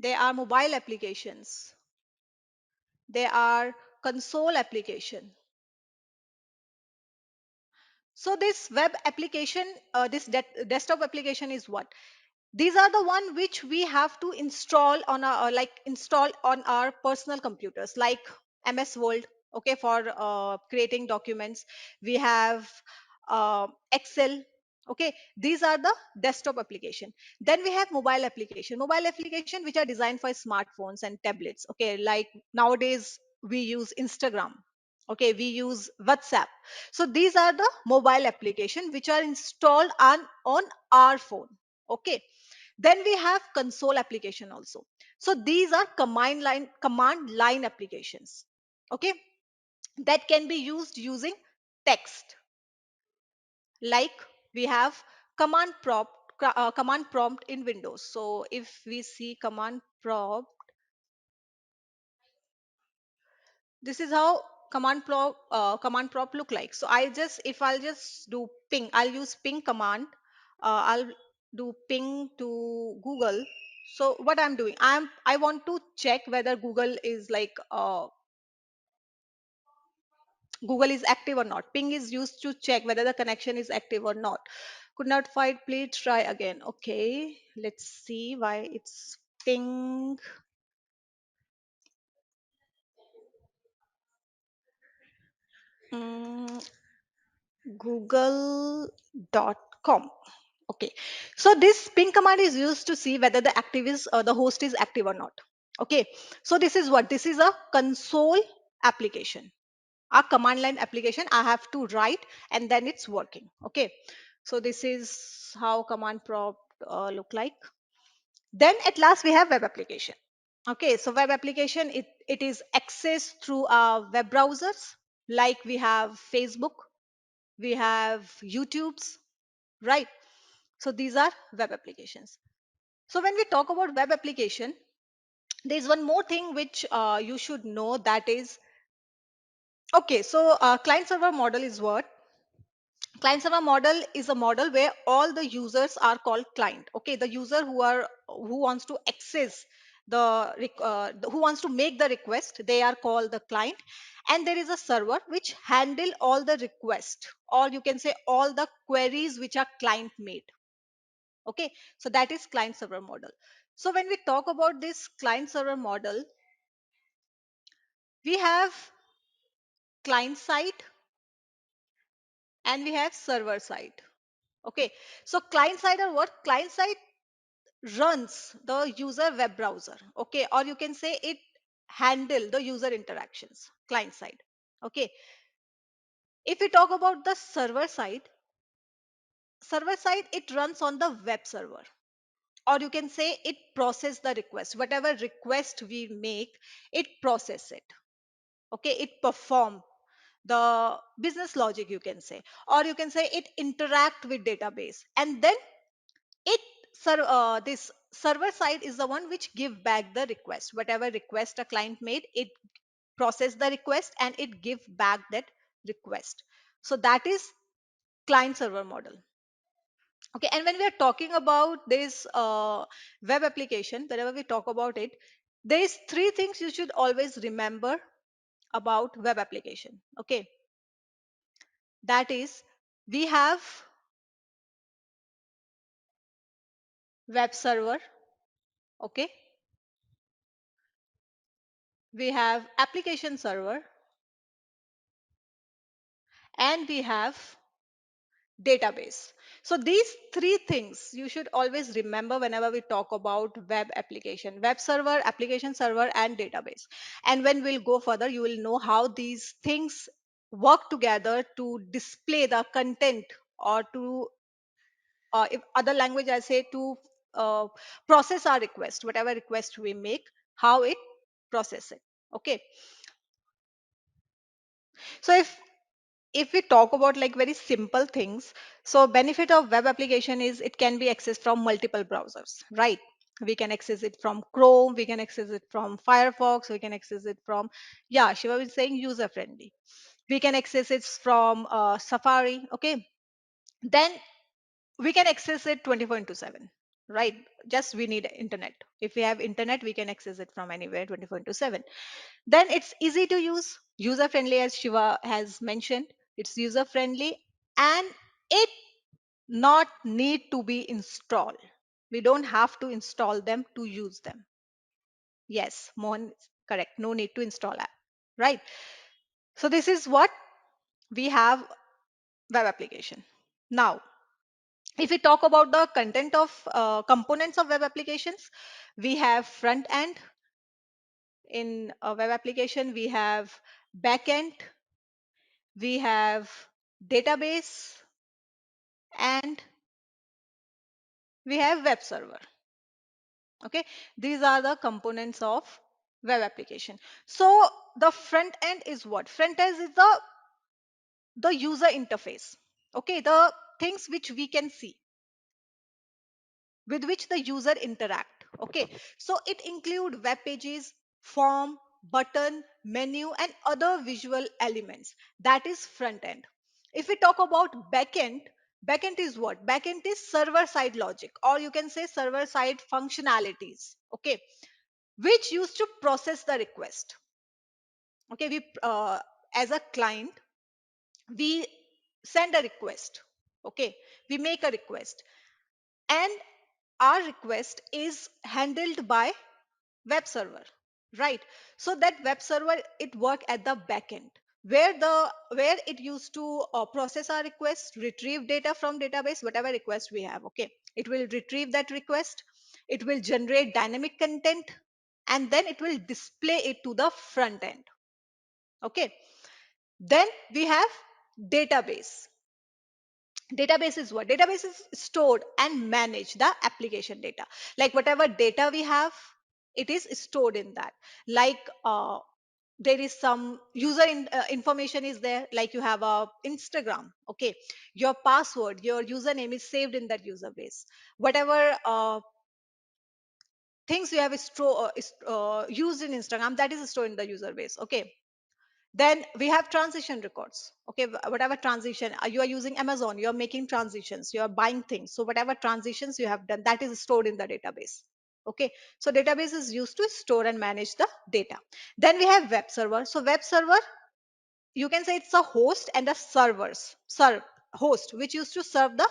They are mobile applications. They are console application. So this web application, this desktop application is what? These are the one which we have to install on our install on our personal computers, like MS Word, okay, for creating documents. We have Excel. Okay, these are the desktop application. Then we have mobile application which are designed for smartphones and tablets. Okay, like nowadays we use Instagram. Okay, we use WhatsApp. So these are the mobile application which are installed on our phone. Okay, then we have console application also. So these are command line applications. Okay, that can be used using text. Like we have command prompt in Windows. So if we see command prompt, this is how command prompt look like. So if I'll just do ping, I'll use ping command. I'll do ping to Google. So what I'm doing, I want to check whether Google is active or not. Ping is used to check whether the connection is active or not. Could not find, please try again. Okay, let's see why it's ping. mm, Google.com. Okay, so this ping command is used to see whether the host is active or not. Okay, so this is a console application, a command line application. I have to write and then it's working. Okay, so this is how command prompt look like. Then at last we have web application. Okay, so web application, it is accessed through our web browsers. Like we have Facebook, we have YouTube's, right? So these are web applications. So when we talk about web application, there's one more thing which you should know, that is, okay, so client server model is what? Client server model is a model where all the users are called client. Okay, the user who wants to access who wants to make the request, they are called the client. And there is a server which handle all the request, or you can say all the queries which are client made. Okay, so that is client server model. So when we talk about this client server model, we have client side and we have server side. Okay, so client side are what? Client side runs the user web browser. Okay, or you can say it handle the user interactions, client side. Okay, if we talk about the server side, it runs on the web server, or you can say it process the request. Whatever request we make, it process it. Okay, it perform the business logic, you can say, or you can say it interact with database. And then it this server side is the one which give back the request. Whatever request a client made, it process the request and it give back that request. So that is client server model. Okay, and when we are talking about this web application, whenever we talk about it, there is three things you should always remember about web application. Okay, that is, we have web server. Okay, we have application server, and we have database. So these three things you should always remember whenever we talk about web application: web server, application server, and database. And when we'll go further, you will know how these things work together to display the content, or to if other language I say, to uh, process our request, whatever request we make, how it process it. Okay, so if we talk about like very simple things, so benefit of web application is it can be accessed from multiple browsers, right? We can access it from Chrome, we can access it from Firefox, we can access it from, yeah, Shiva was saying user friendly. We can access it from Safari. Okay, then we can access it 24 into 7, right? Just we need internet. If we have internet, we can access it from anywhere 24 into 7. Then it's easy to use, user friendly, as Shiva has mentioned. It's user friendly, and it not need to be installed. We don't have to install them to use them. Yes, Mohan is correct. No need to install app. Right. So this is what we have web application. Now, if we talk about the content of components of web applications, we have front end. In a web application, we have back end, we have database, and we have web server. Okay, these are the components of web application. So the front end is what? Front end is the user interface. Okay, the things which we can see, with which the user interact. Okay, so it include web pages, form, button, menu, and other visual elements. That is front end. If we talk about back end is what? Back end is server side logic, or you can say server side functionalities. Okay, which used to process the request. Okay, we as a client, we send a request. Okay, we make a request, and our request is handled by web server, right? So that web server, it work at the back end, where it used to process our request, retrieve data from database, whatever request we have. Okay, it will retrieve that request, it will generate dynamic content, and then it will display it to the front end. Okay, then we have database. Database is what? Database is stored and manage the application data. Like whatever data we have, it is stored in that. Like there is some information is there, like you have a Instagram. Okay, your password, your username is saved in that user base. Whatever things you have used in Instagram, that is stored in the user base. Okay, then we have transition records. Okay, whatever transition you are using Amazon, you are making transitions, you are buying things, so whatever transitions you have done, that is stored in the database. Okay, so database is used to store and manage the data. Then we have web server. So web server, you can say it's a host and a serve host which used to serve the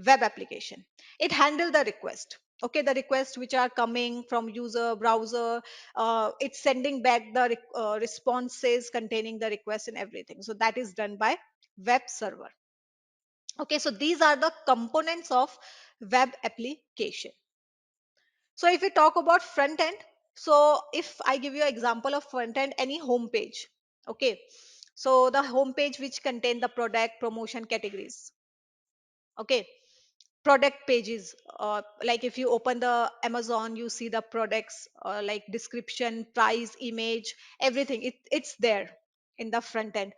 web application. It handle the request. Okay, the requests which are coming from user browser, it's sending back the responses containing the request and everything. So that is done by web server. Okay, so these are the components of web application. So if we talk about front end, so if I give you an example of front end, any home page. Okay, so the home page which contain the product, promotion, categories. Okay, product pages, like if you open the Amazon, you see the products, like description, price, image, everything, it's there in the front end.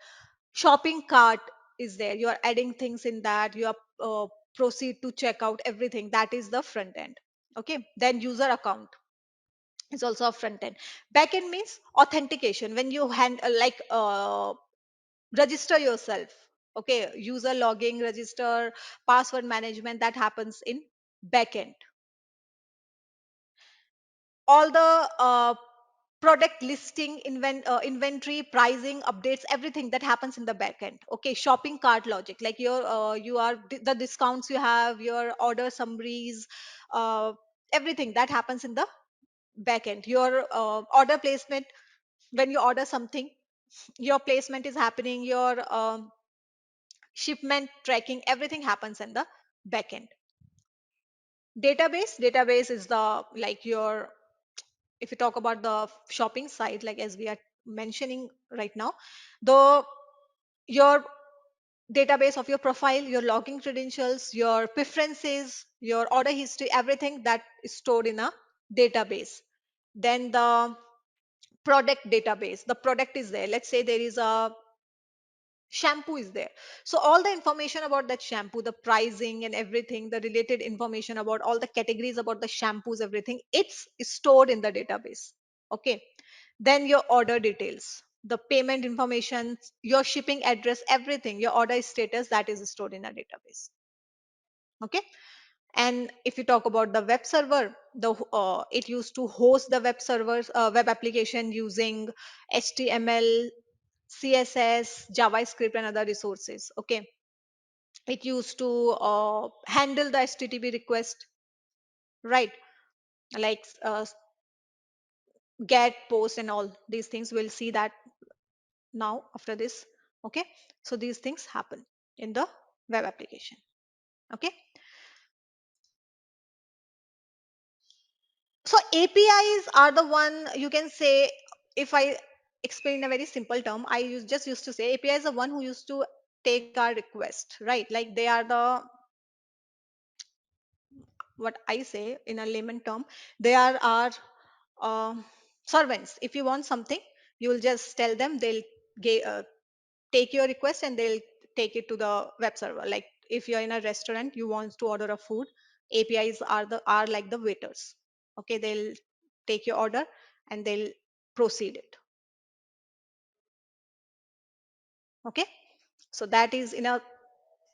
Shopping cart is there, you are adding things in that, you are proceed to check out everything, that is the front end. Okay, then user account is also a front end. Back end means authentication, when you register yourself. Okay, user logging, register, password management, that happens in backend. All the product listing, inventory, pricing, updates, everything that happens in the backend. Okay, shopping cart logic, like the discounts you have, your order summaries, everything that happens in the backend. Your order placement, when you order something, your placement is happening, your shipment tracking, everything happens in the backend. Database is the, like your, if you talk about the shopping site, like as we are mentioning right now, the your database of your profile, your login credentials, your preferences, your order history, everything that is stored in a database. Then the product database, the product is there, let's say there is a shampoo is there, so all the information about that shampoo, the pricing and everything, the related information about all the categories about the shampoos, everything, it's stored in the database. Okay, then your order details, the payment information, your shipping address, everything, your order status, that is stored in a database. Okay, And if you talk about the web server, it used to host the web servers, web application using HTML, CSS, JavaScript, and other resources. Okay, it used to handle the HTTP request, right? Like get, post, and all these things. We'll see that now after this. Okay, so these things happen in the web application. Okay, so APIs are the one, you can say, if I explain in a very simple term, just used to say API is the one who used to take our request, right? Like they are the, what I say in a layman term, they are our uh, servants. If you want something, you will just tell them, they'll take your request and they'll take it to the web server. Like if you're in a restaurant, you want to order a food, APIs are like the waiters. Okay, they'll take your order and they'll proceed it. Okay, so that is in a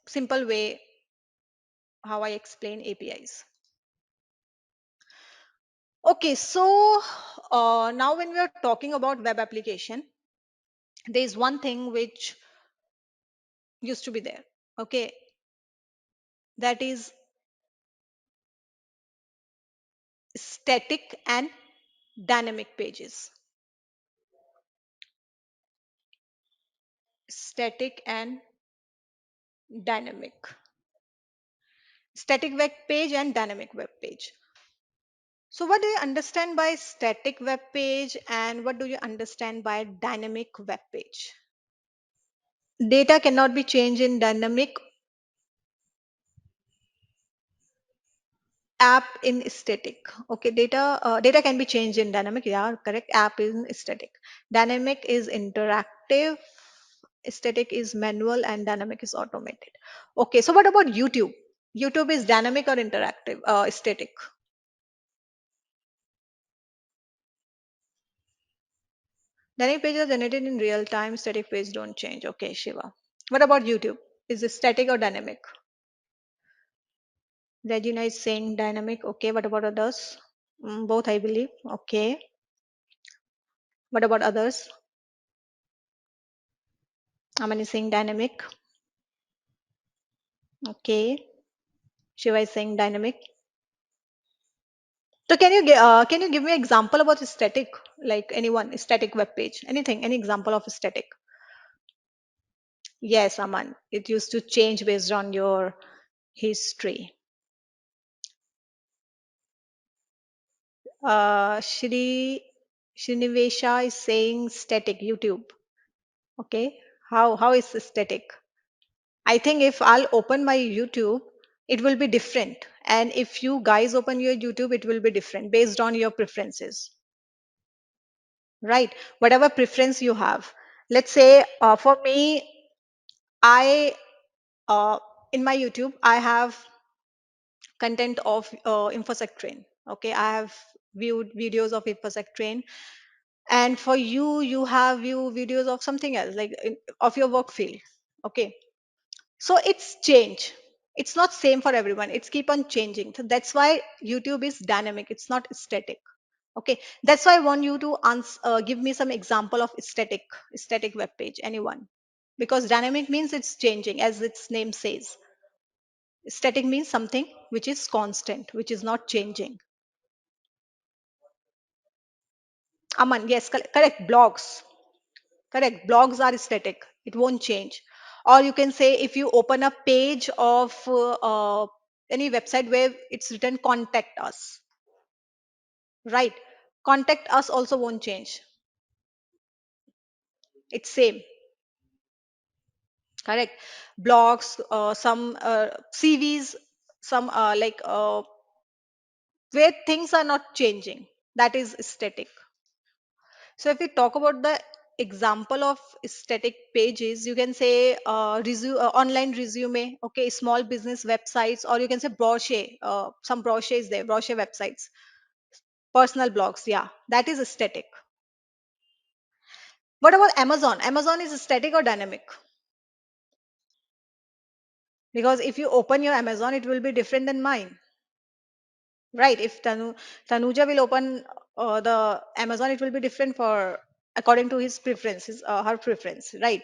simple way how I explain APIs. Okay, so now when we are talking about web application, there is one thing which used to be there. Okay, that is static and dynamic pages. Static and dynamic. Static web page and dynamic web page. So what do you understand by static web page and what do you understand by dynamic web page? Data cannot be changed in dynamic, app in static. Okay, data can be changed in dynamic. Yeah, correct. App is static. Dynamic is interactive. Static is manual and dynamic is automated. Okay, so what about YouTube? YouTube is dynamic or interactive? Static. Dynamic pages are generated in real time. Static pages don't change. Okay, Shiva. What about YouTube? Is it static or dynamic? Regina is saying dynamic. Okay, what about others? Both, I believe. Okay. What about others? Aman is saying dynamic. Okay. Shiva is saying dynamic. So can you give me an example about static? Like anyone, static web page, anything, any example of static? Yes, Aman. It used to change based on your history. Shri Srinivesha is saying static YouTube. Okay. How is static? I think if I'll open my YouTube, it will be different. And if you guys open your YouTube, it will be different based on your preferences, right? Whatever preference you have. Let's say for me, I in my YouTube, I have content of infosec train. Okay, I have viewed videos of infosec train, and for you, you have view videos of something else, like of your work field. Okay, so it's change. It's not same for everyone. It's keep on changing. So that's why YouTube is dynamic. It's not static. Okay, that's why I want you to give me some example of static web page. Anyone? Because dynamic means it's changing, as its name says. Static means something which is constant, which is not changing. Aman, yes, correct. Blogs, correct. Blogs are static. It won't change. Or you can say if you open a page of any website where it's written contact us, right? Contact us also won't change. It's same, correct. Blogs, some CVs, some where things are not changing. That is static. So if we talk about the example of static pages, you can say online resume, okay, small business websites, or you can say brochure, some brochures there, brochure websites, personal blogs. Yeah, that is static. What about Amazon? Amazon is static or dynamic? Because if you open your Amazon, it will be different than mine. right? If Tanuja will open the Amazon, it will be different for according to his preference, her preference, right?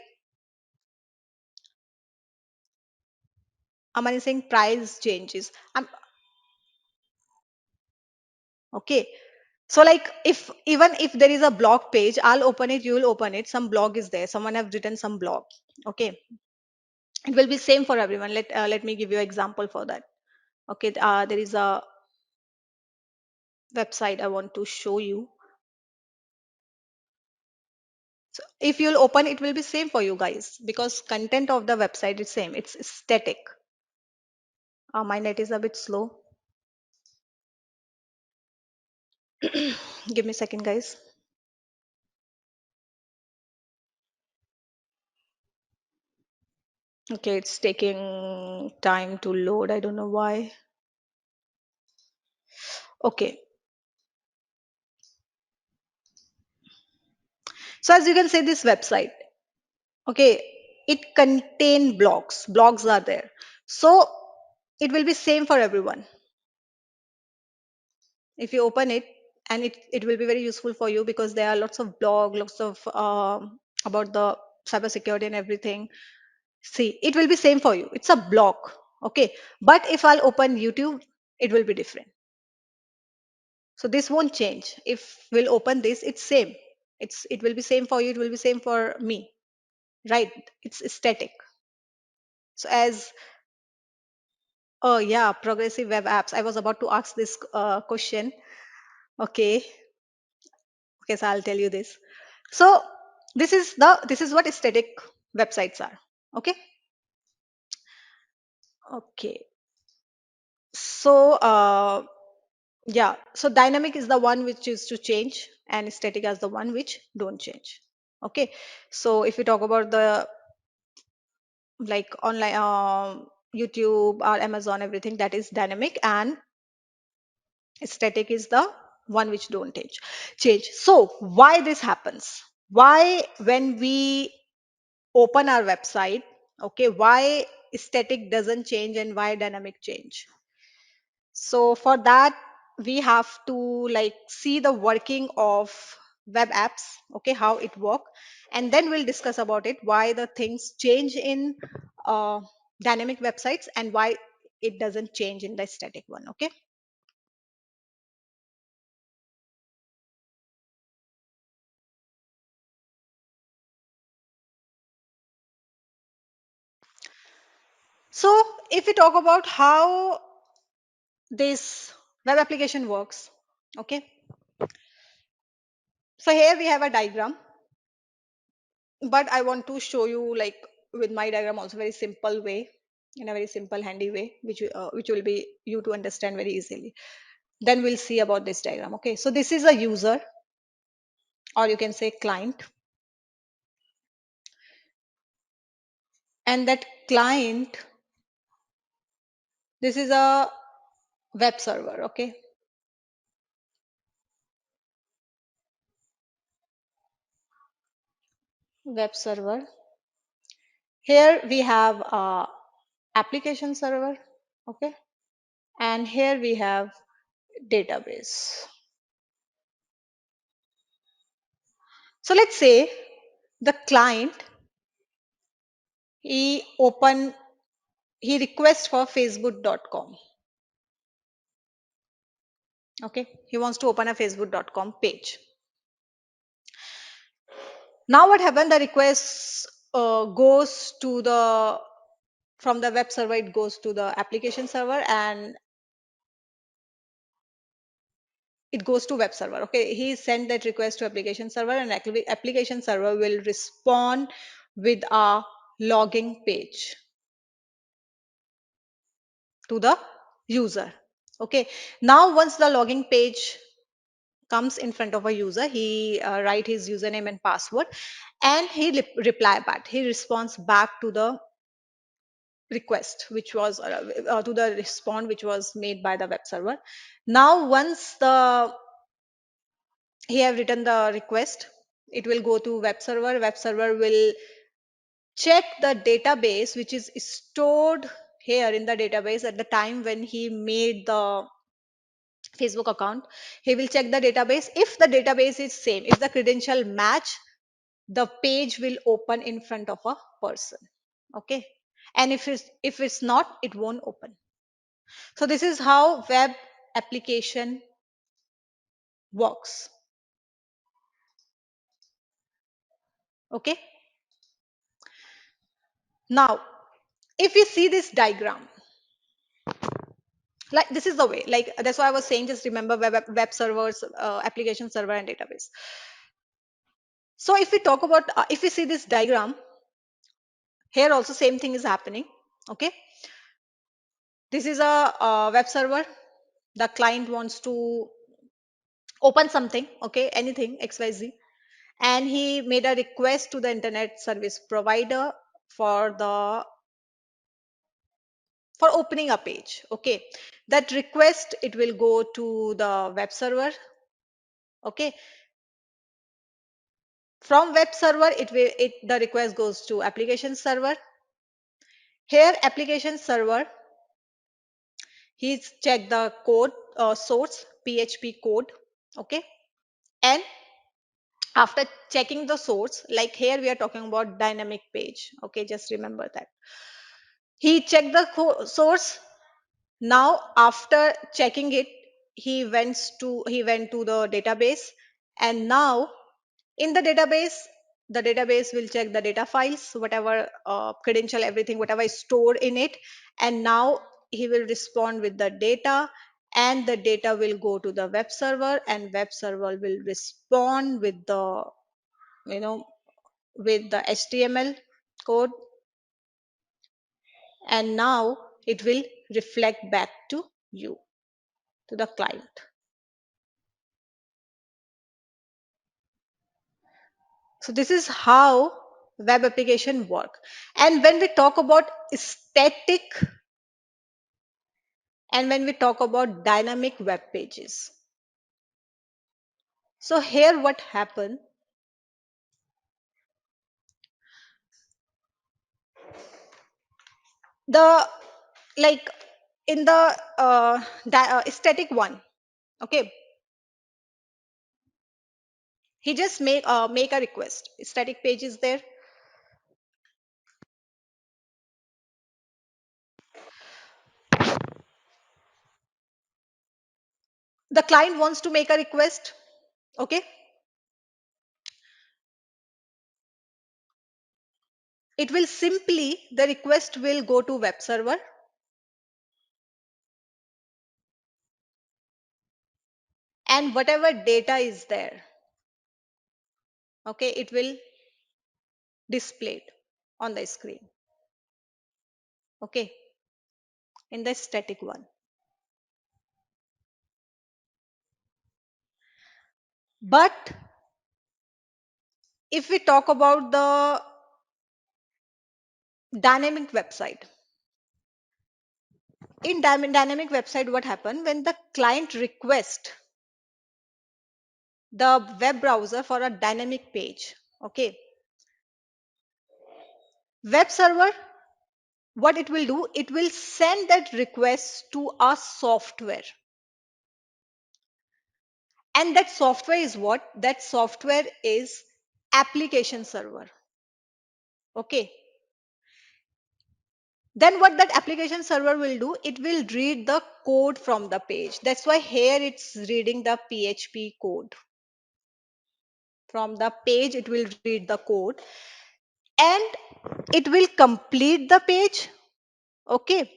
Aman is saying price changes. Okay. So like if even if there is a blog page, I'll open it, you will open it. Some blog is there. Someone have written some blog. Okay. It will be same for everyone. Let me give you example for that. Okay. There is a website I want to show you. So if you'll open, it will be same for you guys because content of the website is same. It's static. My net is a bit slow. Give me a second, guys. Okay, it's taking time to load. I don't know why. Okay. So as you can see, this website, okay, it contain blogs. Blogs are there. So it will be same for everyone. If you open it, and it will be very useful for you because there are lots of blog, lots of about the cybersecurity and everything. See, it will be same for you. It's a blog. Okay. But if I'll open YouTube, it will be different. So this won't change. If we'll open this, it's same. It will be same for you, it will be same for me. Right? It's static. So as oh yeah, progressive web apps. I was about to ask this question. Okay. Okay, so I'll tell you this. So this is what static websites are. Okay. Okay. So yeah, so dynamic is the one which is to change, and static is the one which don't change. Okay. So if we talk about the like online YouTube or Amazon, everything that is dynamic, and static is the one which don't change. So why this happens? Why when we open our website, okay, why static doesn't change and why dynamic change? So for that, we have to like see the working of web apps, okay, how it work, and then we'll discuss about it, why the things change in uh, dynamic websites and why it doesn't change in the static one. Okay. So if we talk about how this web application works, okay, so here we have a diagram, but I want to show you like with my diagram also very simple way, in a very simple handy way, which will be you to understand very easily. Then we'll see about this diagram. Okay, so this is a user, or you can say client, and that client, this is a web server. Okay, web server. Here we have a application server. Okay, and here we have database. So let's say the client, he open he requests for facebook.com. Okay, he wants to open a facebook.com page. Now what happened, the request goes to the from the web server, it goes to the application server, and it goes to web server. Okay, he sent that request to application server, and application server will respond with a logging page to the user. Okay, now once the logging page comes in front of a user, he write his username and password, and he reply back, he responds back to the request which was to the respond which was made by the web server. Now once the he have written the request, it will go to web server. Web server will check the database which is stored here in the database at the time when he made the Facebook account. He will check the database. If the database is same, if the credential match, the page will open in front of a person. Okay. And if it's not, it won't open. So this is how web application works. Okay. Now, if we see this diagram, like this is the way, like that's why I was saying, just remember web servers, application server and database. So if we talk about, if we see this diagram, here also same thing is happening. Okay. This is a web server. The client wants to open something, okay, anything XYZ, and he made a request to the internet service provider for the for opening a page. Okay, that request, it will go to the web server. Okay, from web server, the request goes to application server. Here application server, he's checked the code, source PHP code. Okay, and after checking the source, like here we are talking about dynamic page. Okay, just remember that he checked the source. Now after checking it, he went to the database, and now in the database will check the data files, whatever credential, everything, whatever is stored in it, and now he will respond with the data, and the data will go to the web server, and web server will respond with the, you know, with the HTML code, and now it will reflect back to you, to the client. So this is how web application work. And when we talk about static, and when we talk about dynamic web pages, so here what happened, the, like, in the static one, okay, he just make a request, static page is there. The client wants to make a request. Okay, it will simply, the request will go to web server, and whatever data is there, okay, it will display it on the screen. Okay, in the static one. But if we talk about the dynamic website, in dynamic website, what happened when the client request the web browser for a dynamic page, okay, web server, what it will do, it will send that request to a software, and that software is what, that software is application server. Okay, then what that application server will do, it will read the code from the page. That's why here it's reading the PHP code from the page, it will read the code, and it will complete the page. Okay,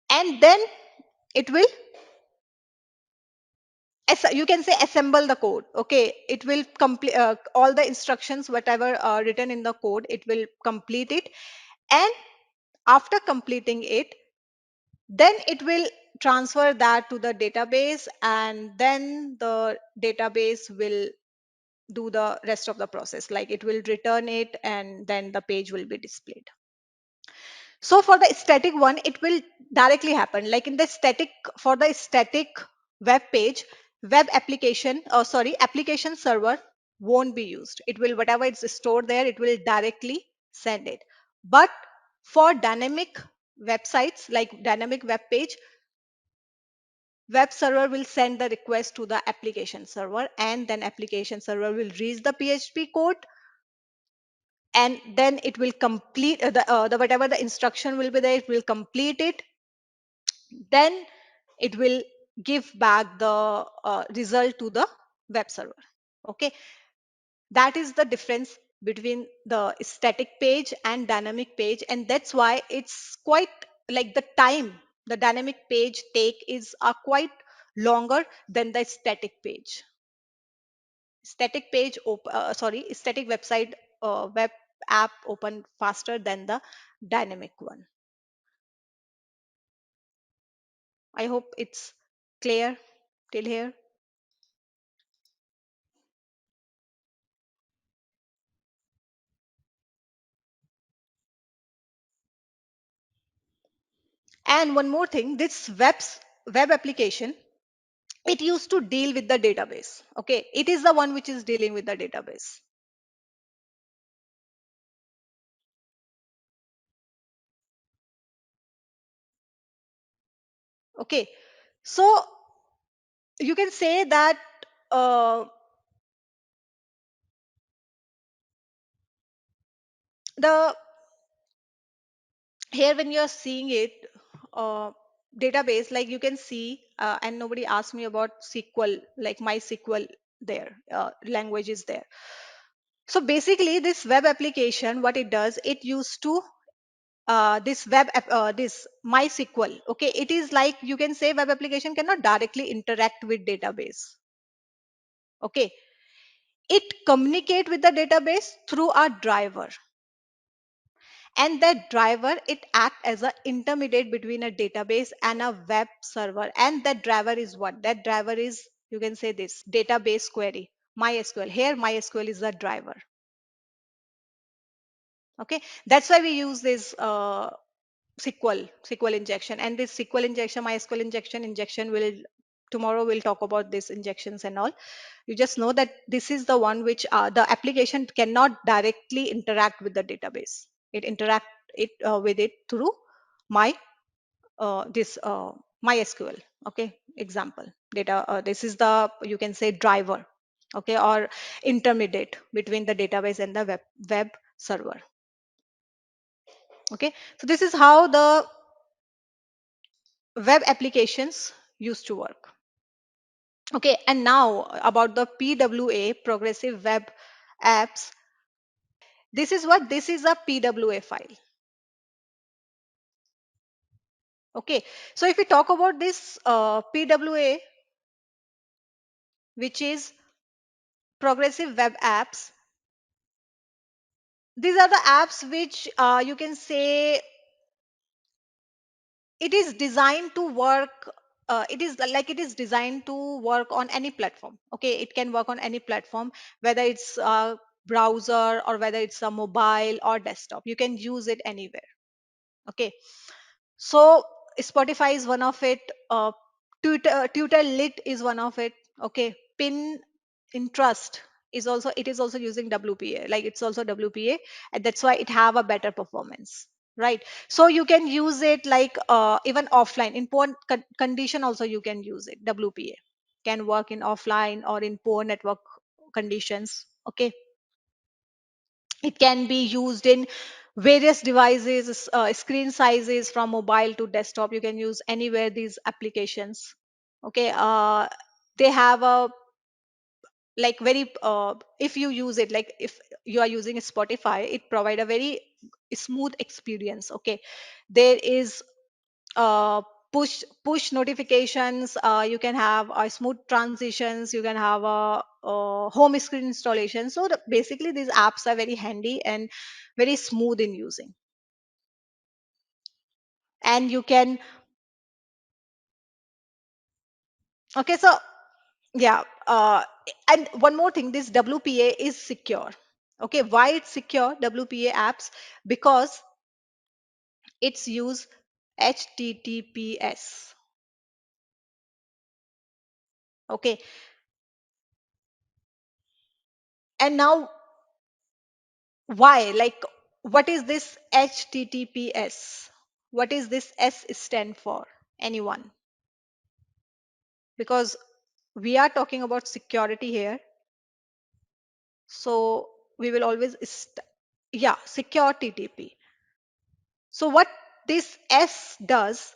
and then it will, you can say, assemble the code. Okay, it will complete all the instructions, whatever written in the code, it will complete it, and after completing it, then it will transfer that to the database, and then the database will do the rest of the process, like it will return it, and then the page will be displayed. So for the static one, it will directly happen, like in the static, for the static web page, web application, sorry, application server won't be used. It will, whatever it's stored there, it will directly send it. But for dynamic websites, like dynamic web page, web server will send the request to the application server, and then application server will read the PHP code, and then it will complete the whatever the instruction will be there, it will complete it, then it will give back the result to the web server. Okay, that is the difference between the static page and dynamic page, and that's why it's quite like the time the dynamic page take is quite longer than the static page. Static website web app open faster than the dynamic one. I hope it's clear till here. And one more thing, this web application, it used to deal with the database. Okay, it is the one which is dealing with the database. Okay, so you can say that uh, the here when you're seeing it, uh, database, like you can see, and nobody asked me about SQL, like MySQL there, language is there. So basically this web application, what it does, it used to this MySQL. Okay, it is like you can say web application cannot directly interact with database. Okay, it communicate with the database through a driver, and that driver, it act as an intermediate between a database and a web server. And that driver is what? That driver is, you can say this database query, MySQL. Here MySQL is a driver. Okay, that's why we use this SQL injection. And this SQL injection, MySQL injection will, tomorrow we'll talk about these injections and all. You just know that this is the one which the application cannot directly interact with the database. It interact it with it through my this MySQL. Okay, example data. This is the, you can say, driver. Okay, or intermediate between the database and the web server. Okay, so this is how the web applications used to work. Okay, and now about the PWA, progressive web apps. This is what, this is a PWA file. Okay, so if we talk about this PWA, which is progressive web apps, these are the apps which you can say it is designed to work. It is like it is designed to work on any platform. Okay, it can work on any platform, whether it's a browser or whether it's a mobile or desktop. You can use it anywhere. Okay, so Spotify is one of it. Tutor Lit is one of it. Okay, Pin Interest is also, it is also using WPA. Like it's also WPA, and that's why it have a better performance. Right. So you can use it like even offline. In poor condition also you can use it. WPA can work in offline or in poor network conditions. Okay, it can be used in various devices, screen sizes from mobile to desktop. You can use anywhere these applications. Okay, they have a like very if you use it, like if you are using Spotify, it provide a very smooth experience. Okay, there is uh, push notifications, you can have smooth transitions, you can have a home screen installation. So basically these apps are very handy and very smooth in using. And you can, okay, so yeah, and one more thing, this WPA is secure. Okay, why it's secure, WPA apps? Because it's use HTTPS. Okay, and now why, like what is this HTTPS? What is this S stand for? Anyone? because we are talking about security here. So we will always yeah, secure TTP. So what this S does,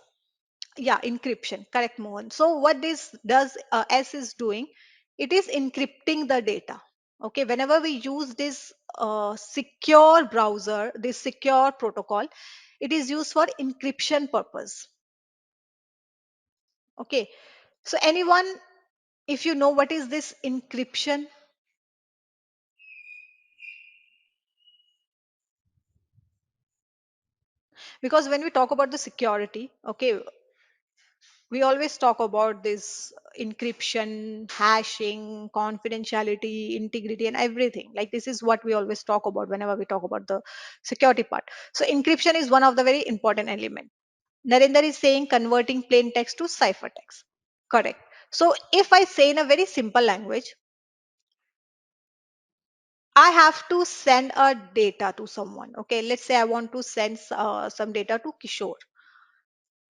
yeah, encryption, correct, Mohan. So what this does, S is doing, it is encrypting the data. Okay, whenever we use this secure browser, this secure protocol, it is used for encryption purpose. Okay, so anyone, if you know what is this encryption, because when we talk about the security, okay, we always talk about this encryption, hashing, confidentiality, integrity, and everything. Like this is what we always talk about whenever we talk about the security part. So encryption is one of the very important element. Narendra is saying converting plain text to ciphertext. Correct. So if I say in a very simple language, I have to send a data to someone. Okay, let's say I want to send some data to Kishore,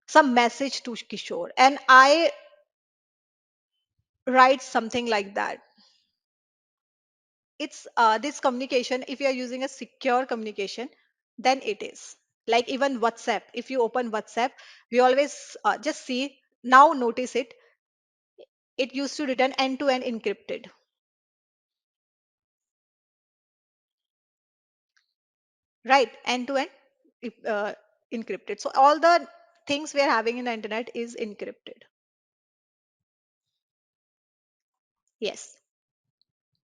some message to Kishore, and I write something like that. It's this communication, if you are using a secure communication, then it is like even WhatsApp. If you open WhatsApp, we always just see, now notice it, it used to return end to end encrypted, right? End to end encrypted. So all the things we are having in the internet is encrypted. Yes.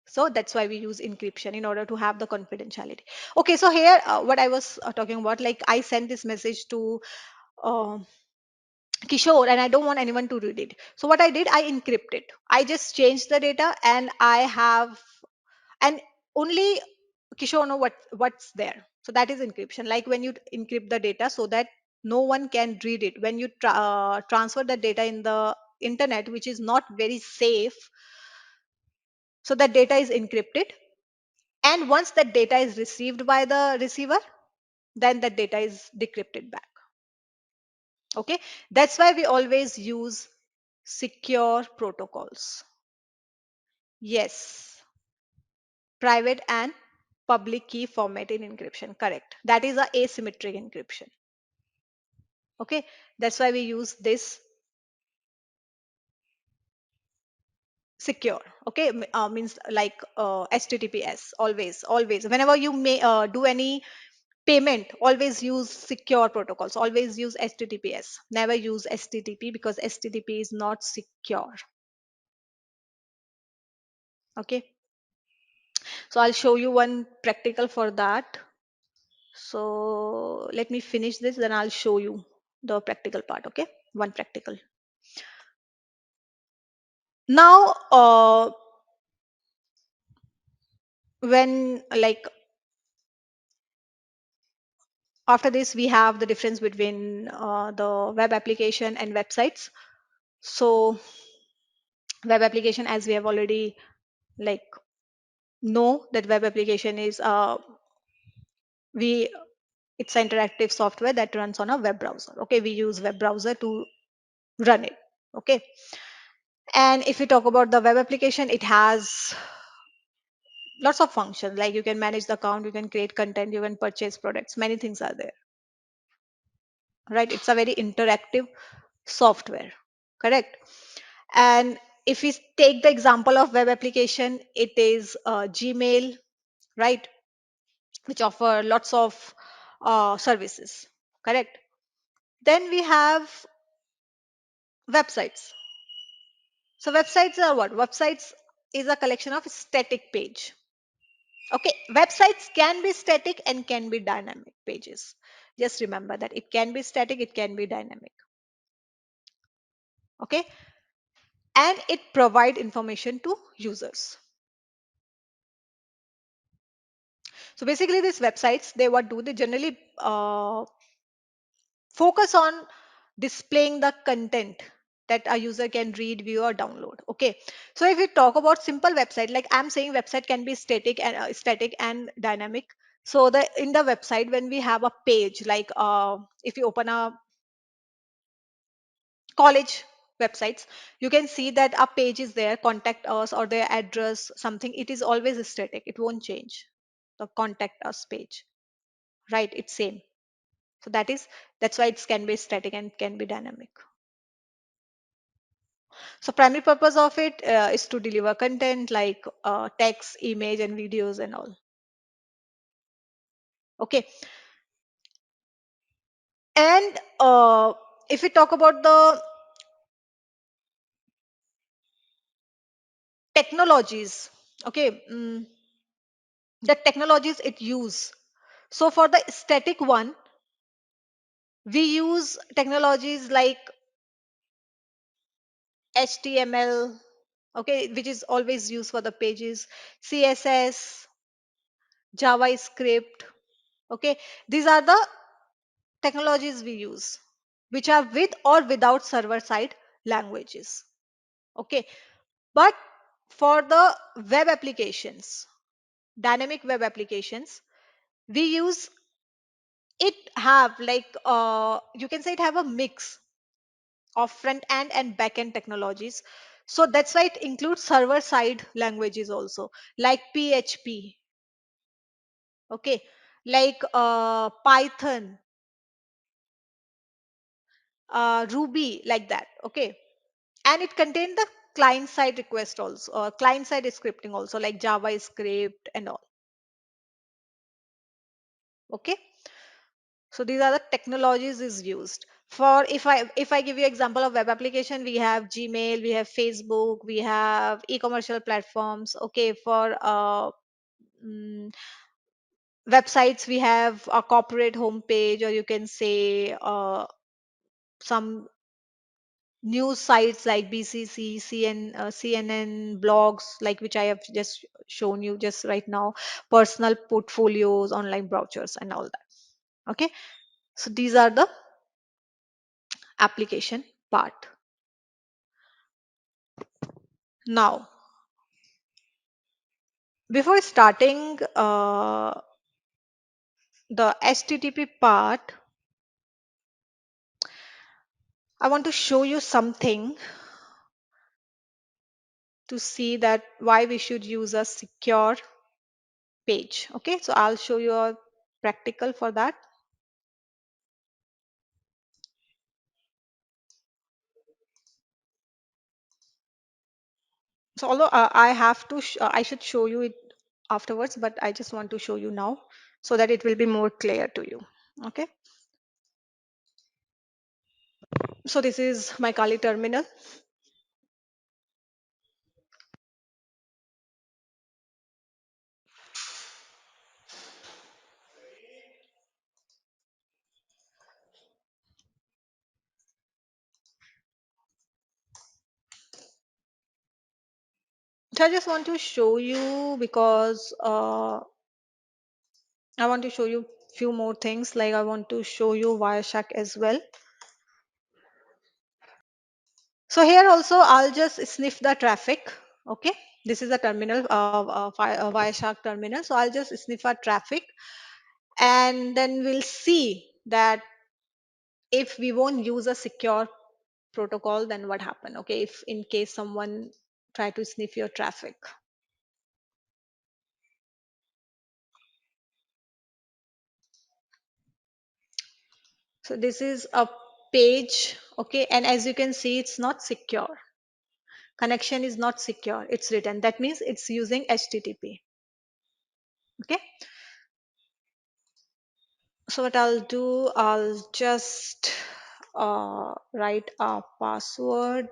So that's why we use encryption in order to have the confidentiality. Okay, so here what I was talking about, like I sent this message to uh, Kishore and I don't want anyone to read it. So what I did, I encrypt it. I just changed the data and I have, and only Kishore know what's there. So that is encryption. Like when you encrypt the data so that no one can read it. When you transfer the data in the internet, which is not very safe, so that data is encrypted. And once that data is received by the receiver, then that data is decrypted back. Okay, that's why we always use secure protocols. Yes, private and public key formatted encryption, correct. That is a asymmetric encryption. Okay, that's why we use this secure. Okay, means like HTTPS, always whenever you may do any payment, always use secure protocols, always use HTTPS, never use HTTP because HTTP is not secure. Okay, so I'll show you one practical for that. So let me finish this, then I'll show you the practical part. Okay, one practical. Now, when like after this, we have the difference between the web application and websites. So web application, as we have already like know that web application is we it's an interactive software that runs on a web browser. Okay, we use web browser to run it. Okay, and if we talk about the web application, it has lots of functions, like you can manage the account, you can create content, you can purchase products, many things are there, right? It's a very interactive software, correct? And if we take the example of web application, it is Gmail, right, which offer lots of services, correct? Then we have websites. So websites are what? Websites is a collection of static page. Okay, websites can be static and can be dynamic pages. Just remember that it can be static, it can be dynamic. Okay, and it provide information to users. So basically, these websites, they what do? They generally focus on displaying the content that a user can read, view, or download. Okay, so if we talk about simple website, like I'm saying, website can be static and dynamic. So the in the website, when we have a page, like if you open a college, websites, you can see that our page is there, contact us or their address, something. It is always static. It won't change. The contact us page, right? It's same. So that's why it can be static and can be dynamic. So primary purpose of it is to deliver content like text, image, and videos and all. Okay. And if we talk about the technologies, okay, the technologies it use. So for the static one, we use technologies like HTML, okay, which is always used for the pages, CSS, JavaScript, okay. These are the technologies we use, which are with or without server side languages, okay. But for the web applications, dynamic web applications, we use it have like you can say it have a mix of front end and back end technologies. So that's why it includes server side languages also, like PHP, okay, like Python, Ruby, like that, okay. And it contains the client side request also, client side scripting also, like JavaScript and all, okay. So these are the technologies is used for. If I give you example of web application, we have Gmail, we have Facebook, we have e-commercial platforms, okay. For mm, websites, we have a corporate homepage, or you can say some news sites like BCC, CNN, blogs, like which I have just shown you just right now, personal portfolios, online brochures, and all that. Okay, so these are the application part. Now, before starting the HTTP part, I want to show you something to see that why we should use a secure page. Okay, so I'll show you a practical for that. So although I should show you it afterwards, but I just want to show you now so that it will be more clear to you. Okay, so this is my Kali terminal. So I just want to show you because I want to show you few more things, like I want to show you Wireshark as well. So here also I'll just sniff the traffic. Okay, this is a terminal Wireshark terminal. So I'll just sniff our traffic, and then we'll see that if we won't use a secure protocol, then what happen. Okay, if in case someone try to sniff your traffic. So this is a page, okay, and as you can see, it's not secure. Connection is not secure. It's written. That means it's using HTTP. Okay. So what I'll do, I'll just write a password.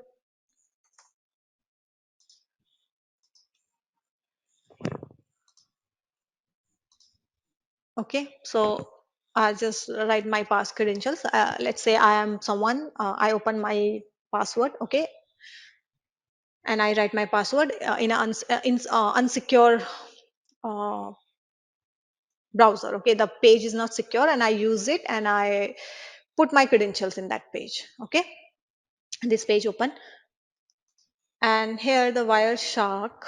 Okay. So I'll just write my pass credentials. Let's say I am someone. I open my password. Okay, and I write my password in an unsecure uh, browser. Okay, the page is not secure, and I use it, and I put my credentials in that page. Okay, this page open, and here the Wireshark.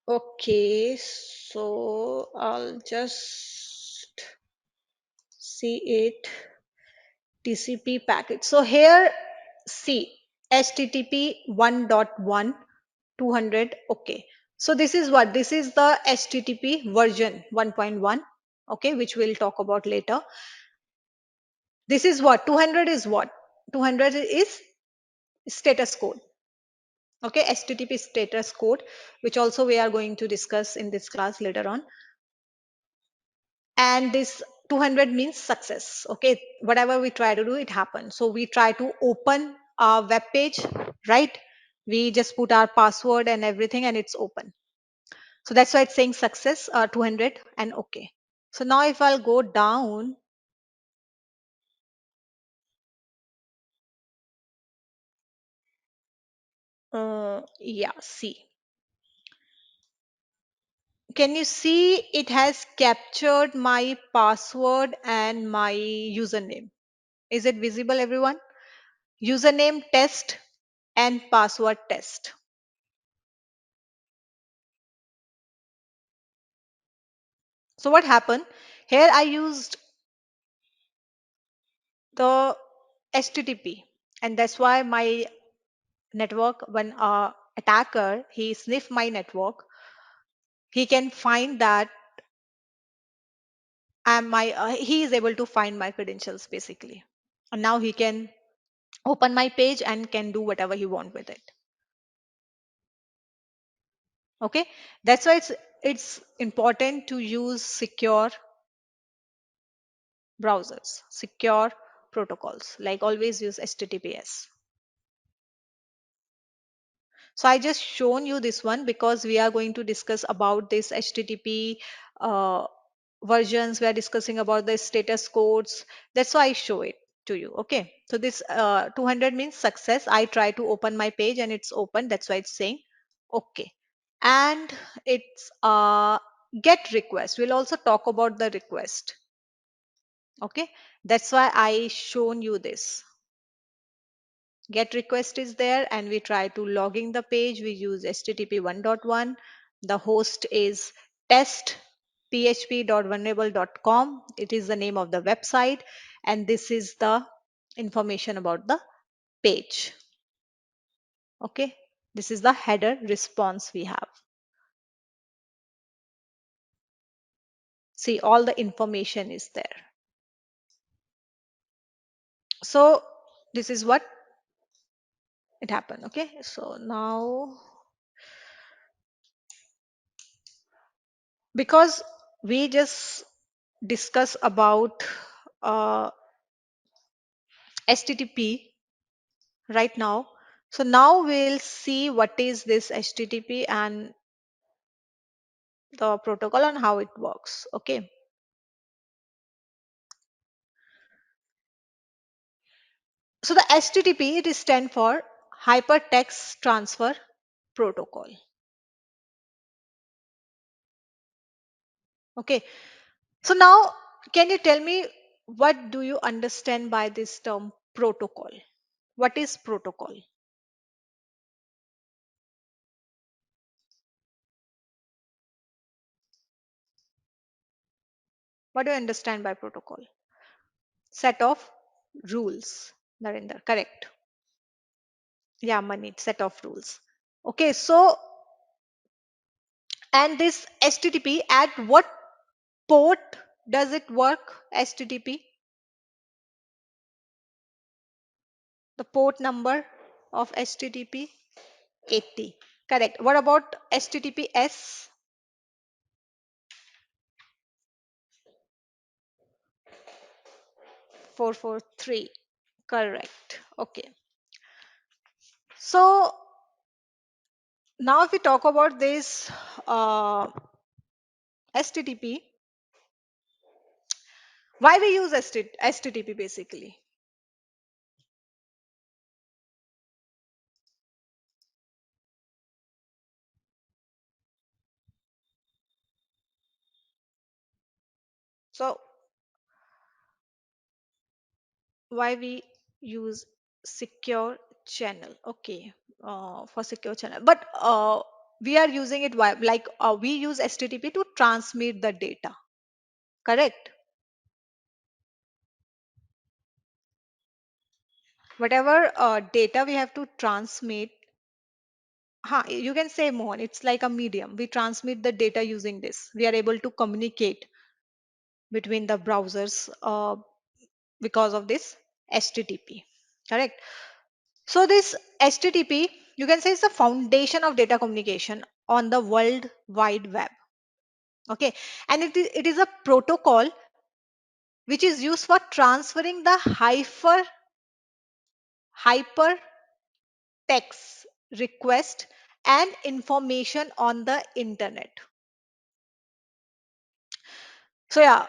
Okay, so I'll just C8 TCP packet. So here, see, HTTP 1.1 200. Okay. So this is what? This is the HTTP version 1.1. Okay, which we'll talk about later. This is what? 200 is what? 200 is status code. Okay, HTTP status code, which also we are going to discuss in this class later on. And this 200 means success. Okay, whatever we try to do, it happens. So we try to open a web page, right? We just put our password and everything and it's open. So that's why it's saying success 200 and okay. So now if I'll go down, yeah, see, can you see it has captured my password and my username? Is it visible, everyone? Username test and password test. So what happened? Here I used the HTTP, and that's why my network, when a attacker he sniff my network, he can find that he is able to find my credentials basically, and now he can open my page and can do whatever he want with it. Okay, that's why it's important to use secure browsers, secure protocols, like always use HTTPS. So I just shown you this one because we are going to discuss about this HTTP uh, versions. We are discussing about the status codes. That's why I show it to you. Okay. So this 200 means success. I try to open my page and it's open. That's why it's saying okay. And it's get request. We'll also talk about the request. Okay. That's why I shown you this. Get request is there and we try to logging the page. We use HTTP 1.1. The host is test php.vulnerable.com. It is the name of the website and this is the information about the page. Okay, this is the header response we have. See, all the information is there. So this is what it happened. Okay, so now because we just discuss about HTTP right now. So now we'll see what is this HTTP and the protocol and how it works. Okay. So the HTTP, it is stand for Hypertext Transfer Protocol. Okay. So now can you tell me what do you understand by this term protocol? What is protocol? What do you understand by protocol? Set of rules. Narendra, correct. Yeah, money, set of rules. Okay, so and this HTTP, at what port does it work? HTTP, the port number of HTTP 80. Correct. What about HTTPS? 443. Correct. Okay. So now if we talk about this HTTP, why we use HTTP basically? So why we use secure channel? Okay, for secure channel, but we are using it like we use HTTP to transmit the data, correct? whatever data we have to transmit, you can say more. It's like a medium. We transmit the data using this. We are able to communicate between the browsers because of this HTTP. Correct. So this HTTP, you can say, is the foundation of data communication on the World Wide Web. Okay, and it is a protocol which is used for transferring the hypertext request and information on the internet. So yeah,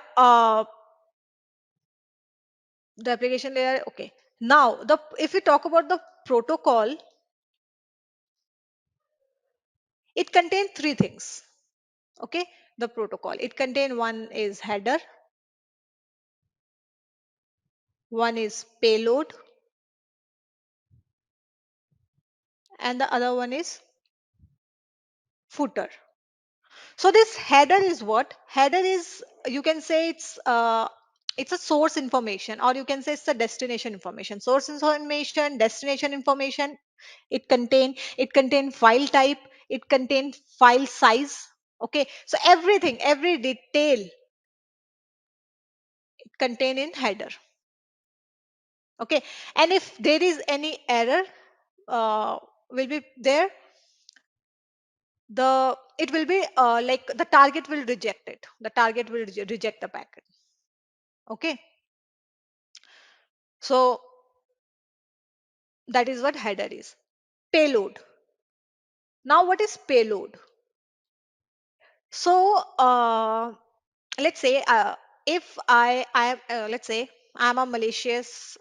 the application layer. Okay, now the if we talk about the protocol, it contains three things. Okay, the protocol, it contains, one is header, one is payload, and the other one is footer. So this header is what? Header is, you can say, it's a source information, or you can say it's a destination information. Source information, destination information. It contain file type. It contain file size. Okay, so everything, every detail contain in header. Okay, and if there is any error, will be there. It will be like the target will reject it. The target will reject the packet. Okay, so that is what header is. Payload. Now, what is payload? So, let's say, if let's say I'm a malicious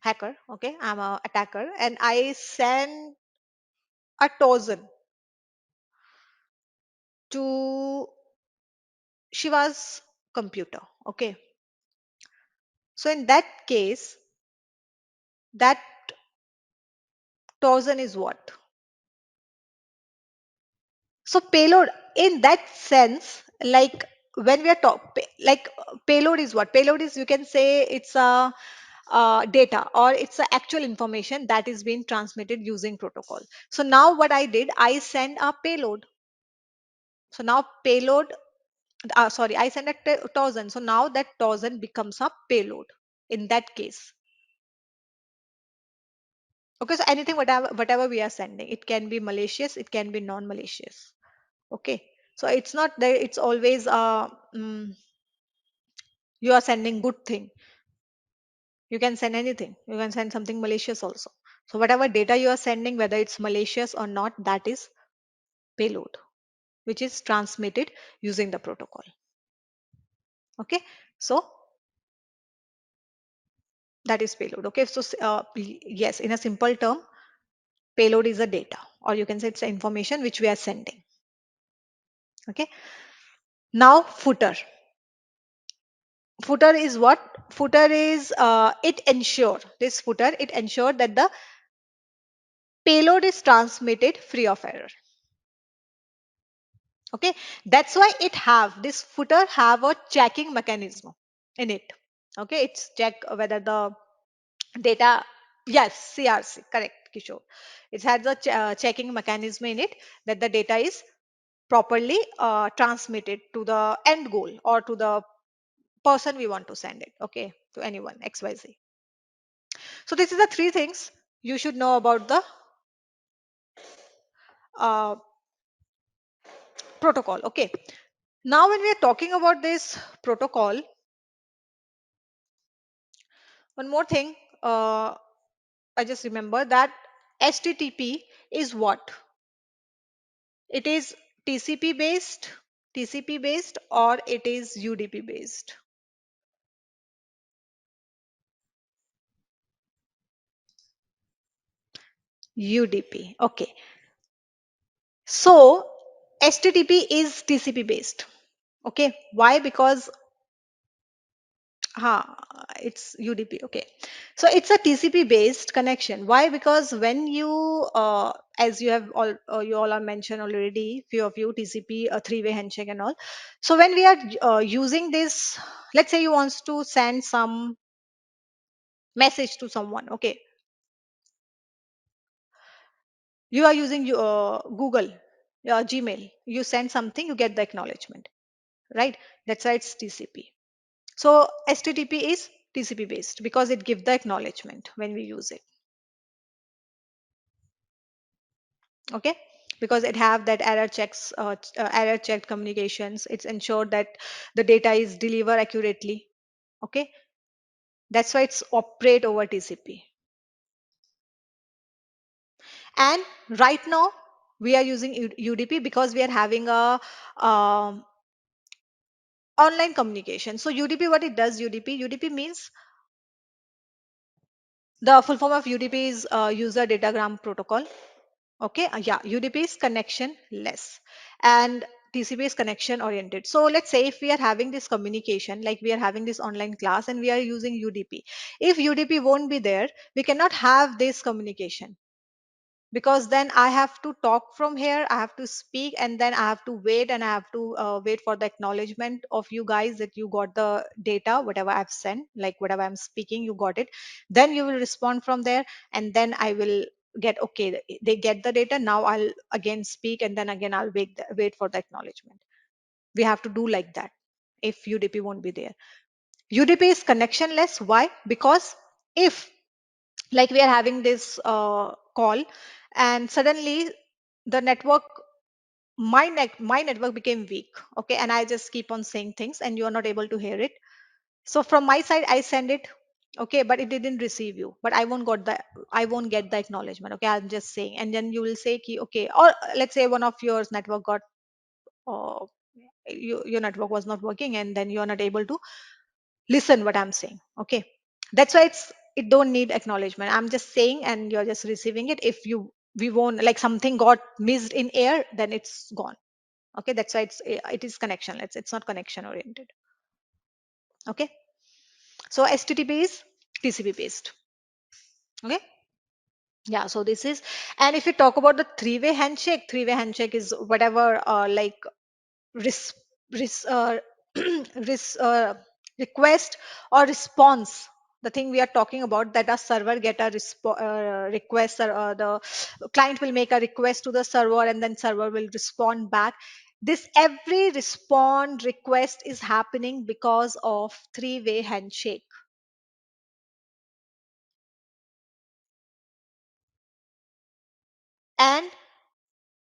hacker. Okay, I'm a attacker, and I send a Trojan to Shiva's computer. Okay, so in that case, that Trojan is what? So payload, in that sense, like when we are like payload is what? Payload is, you can say, it's a data, or it's a actual information that is being transmitted using protocol. So now what I did, I send a payload. So now payload, sorry, I send a thousand. So now that thousand becomes a payload in that case. Okay, so anything, whatever we are sending, it can be malicious, it can be non-malicious. Okay, so it's not that it's always you are sending good thing. You can send anything. You can send something malicious also. So whatever data you are sending, whether it's malicious or not, that is payload, which is transmitted using the protocol. Okay, so that is payload. Okay, so yes, in a simple term, payload is a data, or you can say it's the information which we are sending. Okay, now footer. Footer is what? Footer is, it ensure that the payload is transmitted free of error. Okay, that's why it have this footer have a checking mechanism in it. Okay, it's check whether the data, yes, CRC, correct, Kishore. It has a checking mechanism in it, that the data is properly transmitted to the end goal, or to the person we want to send it. Okay, to anyone, XYZ. So this is the three things you should know about the uh, protocol. Okay, now when we are talking about this protocol, one more thing, I just remember that HTTP is what? It is TCP based, or it is UDP based. UDP. Okay. So HTTP is TCP based. Okay. Why? Because it's UDP. Okay. So it's a TCP based connection. Why? Because when you, as you all are mentioned already, few of you, TCP, a three-way handshake and all. So when we are using this, let's say you wants to send some message to someone. Okay, you are using Google, Gmail, you send something, you get the acknowledgement, right? That's why it's TCP. So HTTP is TCP based because it gives the acknowledgement when we use it. Okay, because it have that error checked communications. It's ensured that the data is delivered accurately. Okay, that's why it's operate over TCP. And right now we are using UDP because we are having a um, online communication. So UDP, what it does, UDP means, the full form of UDP is user datagram protocol. Okay, yeah, UDP is connection less and TCP is connection oriented. So let's say if we are having this communication, like we are having this online class and we are using UDP. If UDP won't be there, we cannot have this communication, because then I have to talk from here, I have to speak, and then I have to wait, and I have to wait for the acknowledgement of you guys that you got the data, whatever I've sent, like whatever I'm speaking, you got it. Then you will respond from there, and then I will get, okay, they get the data, now I'll again speak, and then again I'll wait for the acknowledgement. We have to do like that if UDP won't be there. UDP is connectionless. Why? Because if, like, we are having this call, and suddenly the network, my network became weak, okay, and I just keep on saying things and you are not able to hear it. So from my side I send it, okay, but it didn't receive you, but I won't get the acknowledgement. Okay, I'm just saying, and then you will say ki, okay, or let's say one of yours network got uh, your network was not working, and then you are not able to listen what I'm saying. Okay, that's why it don't need acknowledgement. I'm just saying and you're just receiving it. If you we won't, like, something got missed in air, then it's gone. Okay, that's why it is connectionless, it's not connection oriented. Okay, so HTTP is TCP based. Okay, yeah, so this is. And if you talk about the three-way handshake is whatever, like, res, res, res, request or response, the thing we are talking about, that a server get a request, or the client will make a request to the server, and then server will respond back. This every respond request is happening because of three-way handshake. And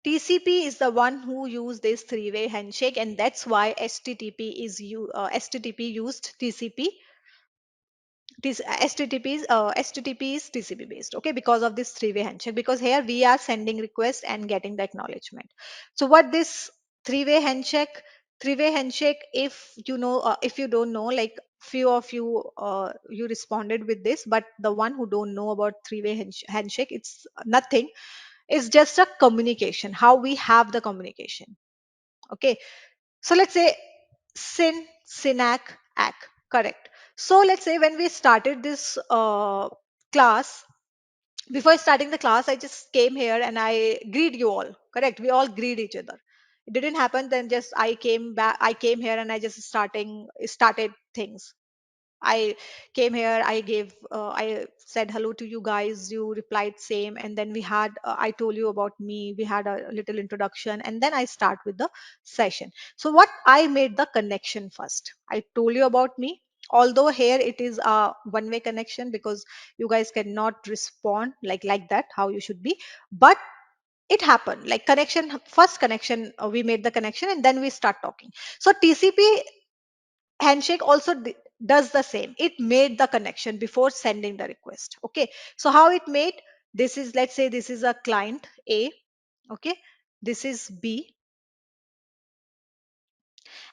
TCP is the one who used this three-way handshake, and that's why HTTP used TCP. This HTTP is TCP based, okay, because of this three-way handshake. Because here we are sending request and getting the acknowledgement. So what this three-way handshake? Three-way handshake, if you know, if you don't know, like, few of you you responded with this, but the one who don't know about three-way handshake, it's nothing. It's just a communication. How we have the communication. Okay, so let's say sin, synac, ac. Correct. So let's say when we started this class, before starting the class, I just came here and I greet you all. Correct. We all greet each other. It didn't happen. Then just I came back. I came here and I just started things. I came here, I said hello to you guys, you replied same, and then I told you about me, we had a little introduction, and then I start with the session. So what I made the connection first. I told you about me, although here it is a one-way connection because you guys cannot respond like that, how you should be, but it happened like connection, first connection, we made the connection and then we start talking. So TCP handshake also does the same. It made the connection before sending the request. Okay, so how it made? This is, let's say this is a client A. Okay, this is B,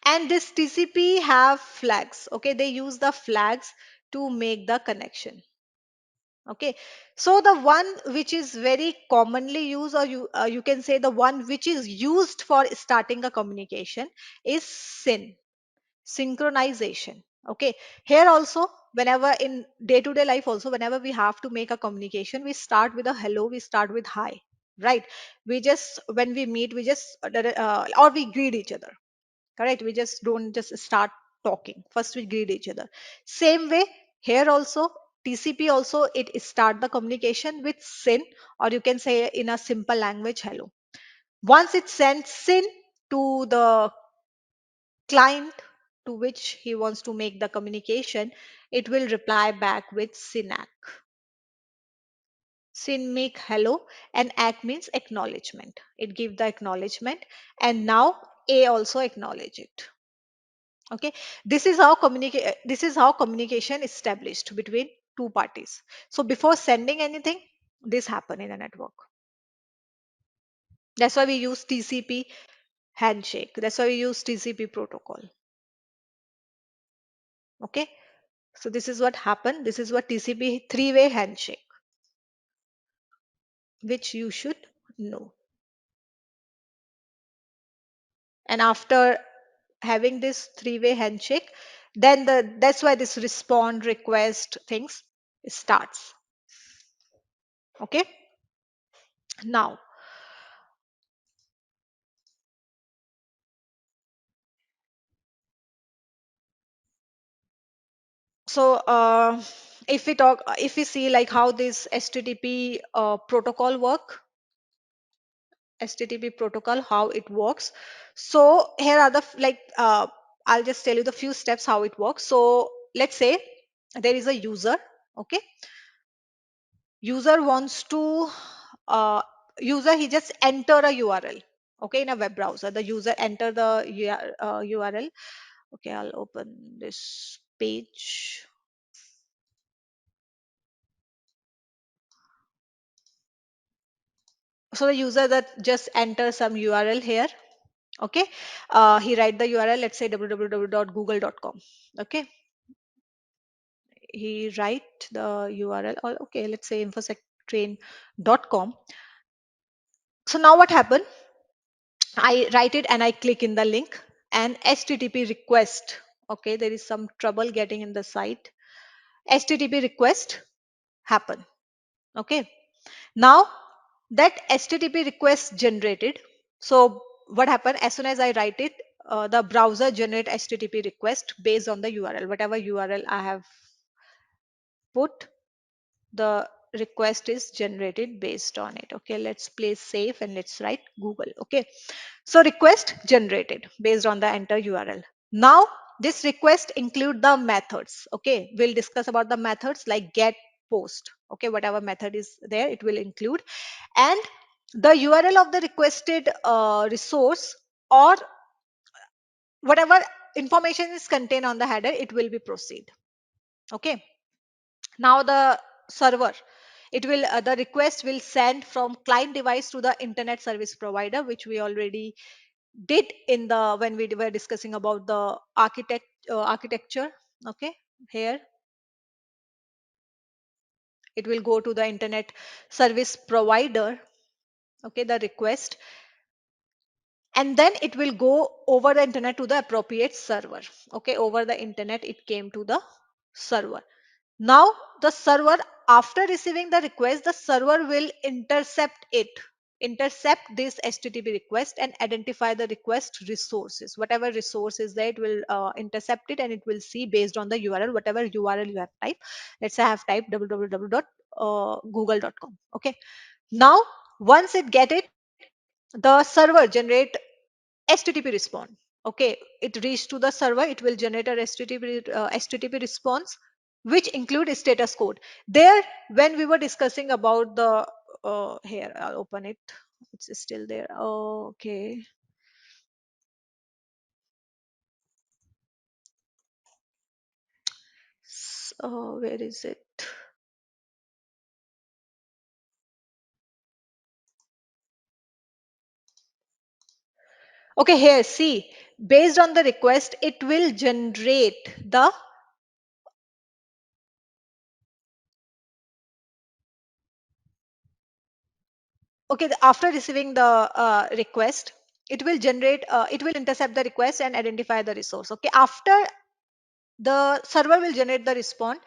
and this TCP have flags. Okay, they use the flags to make the connection. Okay, so the one which is very commonly used, or you can say the one which is used for starting a communication, is SYN, synchronization. Okay, here also, whenever in day to day life also, whenever we have to make a communication, we start with a hello, we start with hi, right? We just, when we meet, we just or we greet each other. Correct, we just don't just start talking, first we greet each other. Same way here also, TCP also, it start the communication with SYN, or you can say in a simple language, hello. Once it sends SYN to the client to which he wants to make the communication, it will reply back with SYNAC. SYN make hello, and ACK means acknowledgement. It give the acknowledgement, and now A also acknowledge it. Okay, this is how communication is established between two parties. So before sending anything, this happen in a network. That's why we use TCP handshake. That's why we use TCP protocol. Okay, so this is what happened. This is what TCP three-way handshake, which you should know. And after having this three-way handshake, then that's why this respond request things starts. Okay, now, so if we see like how this HTTP protocol protocol, how it works. So here are the I'll just tell you the few steps how it works. So let's say there is a user. Okay, user wants to uh, user he just enter a URL. Okay, in a web browser, the user enter the URL. Okay, I'll open this page. So the user that just enter some URL here. Okay, he write the URL, let's say www.google.com. Okay, he write the URL, or okay, let's say infosectrain.com. So now what happened, I write it and I click in the link, and HTTP request. Okay, there is some trouble getting in the site. HTTP request happen. Okay, now that HTTP request generated. So what happened, as soon as I write it, the browser generate HTTP request based on the URL, whatever URL I have put, the request is generated based on it. Okay, let's play safe and let's write Google. Okay, so request generated based on the enter URL. Now this request include the methods. Okay, we'll discuss about the methods like get, post. Okay, whatever method is there, it will include, and the URL of the requested resource, or whatever information is contained on the header, it will be proceed. Okay, now the server, it will the request will send from client device to the internet service provider, which we already did in the when we were discussing about the architecture. Okay, here it will go to the internet service provider. Okay, the request, and then it will go over the internet to the appropriate server. Okay, over the internet it came to the server. Now the server, after receiving the request, the server will intercept this HTTP request and identify the request resources. Whatever resource is there, it will intercept it, and it will see based on the URL, whatever URL you have typed. Let's say I have typed www.google.com. Okay, now once it get it, the server generate HTTP response. Okay, it reached to the server, it will generate a HTTP response, which include a status code. There, when we were discussing about the here, I'll open it. It's still there. Oh, okay. So where is it? Okay, here, see, based on the request, it will generate the okay. After receiving the request, it will intercept the request and identify the resource. Okay, after the server will generate the response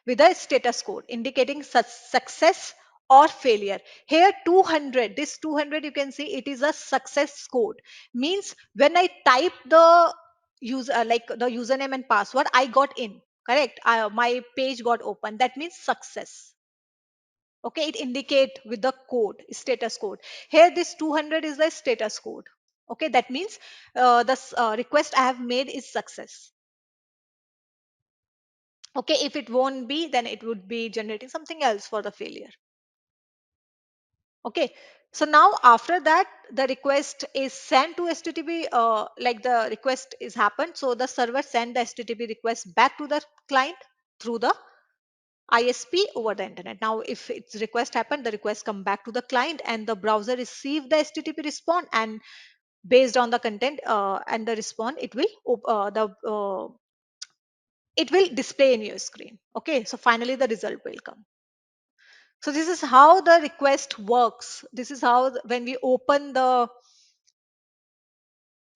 with a status code indicating success or failure. Here 200, this 200 you can see it is a success code. Means when I type the user like the username and password, I got in. correct, my page got open, that means success. Okay, it indicate with the code, status code. Here this 200 is the status code. Okay, that means the request I have made is success. Okay, if it won't be, then it would be generating something else for the failure. Okay, so now after that the request is sent to http, like the request is happened, so the server send the http request back to the client through the ISP over the internet. Now if its request happened, the request come back to the client and the browser receive the http response, and based on the content and the response, it will display in your screen. Okay, so finally the result will come. So this is how the request works. This is how when we open the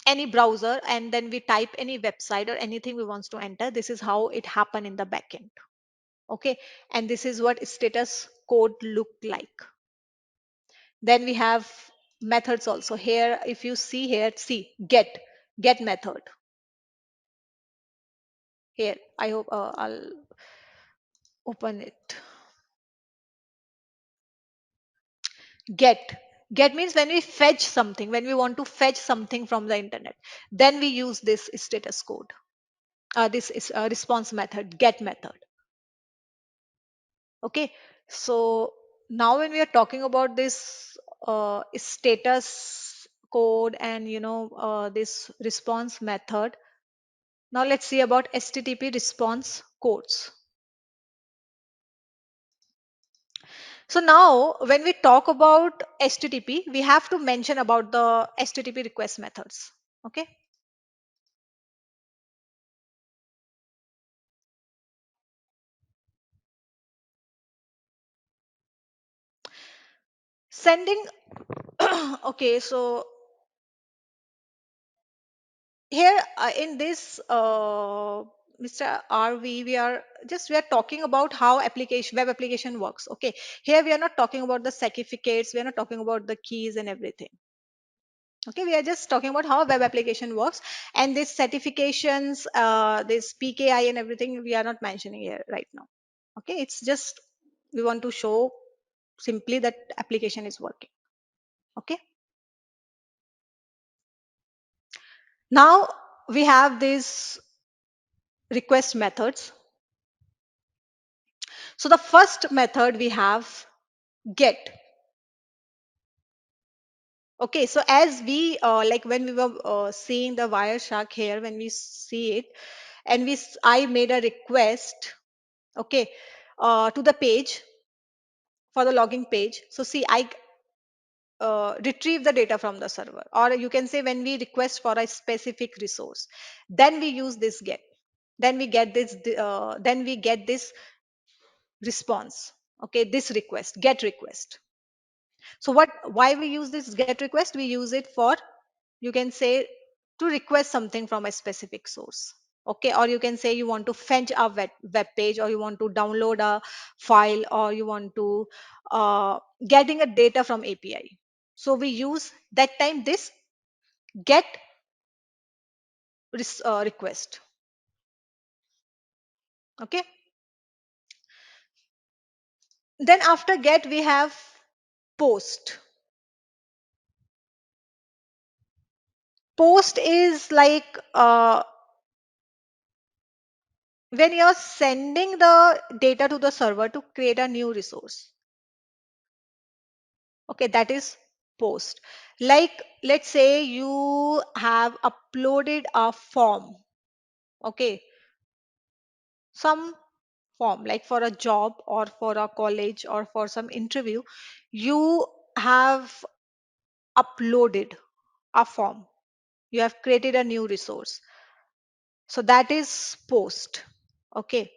any browser and then we type any website or anything we wants to enter, this is how it happen in the backend. Okay, and this is what status code look like. Then we have methods also. Here if you see, here see get method. Here I hope I'll open it. Get means when we fetch something, when we want to fetch something from the internet, then we use this status code. This is a response method, get method. Okay, so now when we are talking about this status code and this response method, now let's see about http response codes. So now when we talk about http, we have to mention about the http request methods. Okay, sending. Okay, so here in this Mr. RV, we are talking about how application web application works. Okay, here we are not talking about the certificates, we are not talking about the keys and everything. Okay, we are just talking about how web application works, and these certifications, this PKI and everything, we are not mentioning here right now. Okay, it's just we want to show simply that application is working. Okay, now we have these request methods. So the first method we have get. Okay, so as we like when we were seeing the Wireshark here, when we see it, and I made a request, okay, to the page for the logging page. So see, I retrieve the data from the server, or you can say when we request for a specific resource, then we use this get. Then we get this response. Okay, this request, get request. So why we use this get request? We use it for, you can say, to request something from a specific source. Okay, or you can say you want to fetch a web page, or you want to download a file, or you want to getting a data from API. So we use that time this get request. Okay, then after get we have post. Post is like when you're sending the data to the server to create a new resource. Okay, that is post. Like let's say you have uploaded a form. Okay, some form like for a job or for a college or for some interview, you have uploaded a form, you have created a new resource, so that is post. Okay,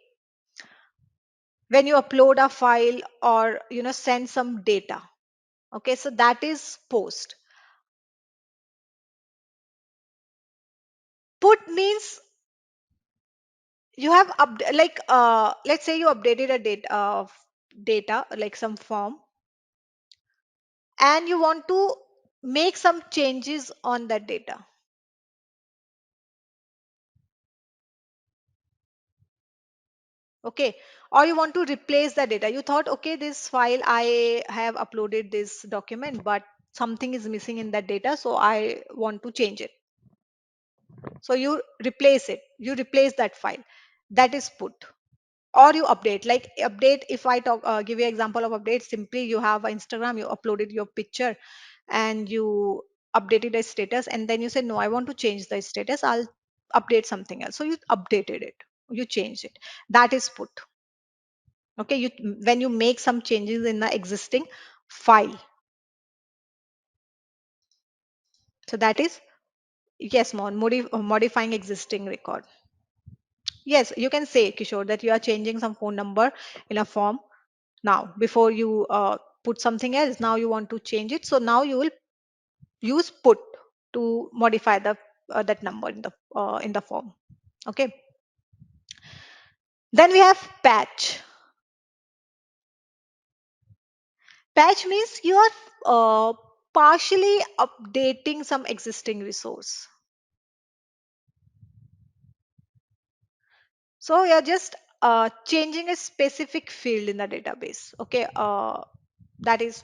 when you upload a file or send some data. Okay, so that is post. Put means you have like let's say you updated a data like some form, and you want to make some changes on that data. Okay, or you want to replace the data. You thought, okay, this file, I have uploaded this document, but something is missing in that data, so I want to change it. So you replace it, you replace that file. That is put. Or you update, like update, if I talk give you example of update, simply you have a Instagram, you uploaded your picture and you updated a status, and then you say, no, I want to change the status, I'll update something else. So you updated it, you changed it. That is put. Okay, you, when you make some changes in the existing file. So that is, yes, modifying existing record. Yes, you can say, Kishore, that you are changing some phone number in a form. Now before you put something else, now you want to change it, so now you will use put to modify the that number in the form. Okay, then we have patch. Patch means you are partially updating some existing resource. So you're just changing a specific field in the database. Okay, that is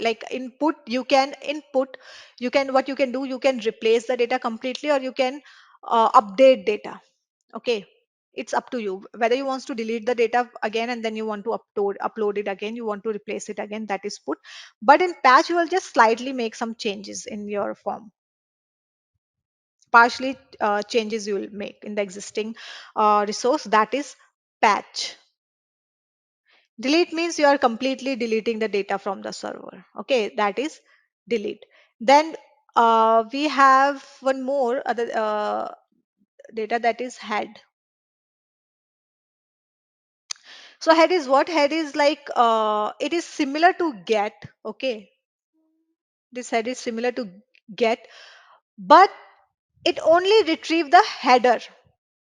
like input. You can input, you can, what you can do, you can replace the data completely, or you can update data. Okay, it's up to you whether you want to delete the data again and then you want to upload it again, you want to replace it again. That is put. But in patch, you will just slightly make some changes in your form, partially changes you will make in the existing resource. That is patch. Delete means you are completely deleting the data from the server. Okay, that is delete. Then we have one more other data, that is head. So head is what? Head is like it is similar to get. Okay, this head is similar to get, but it only retrieve the header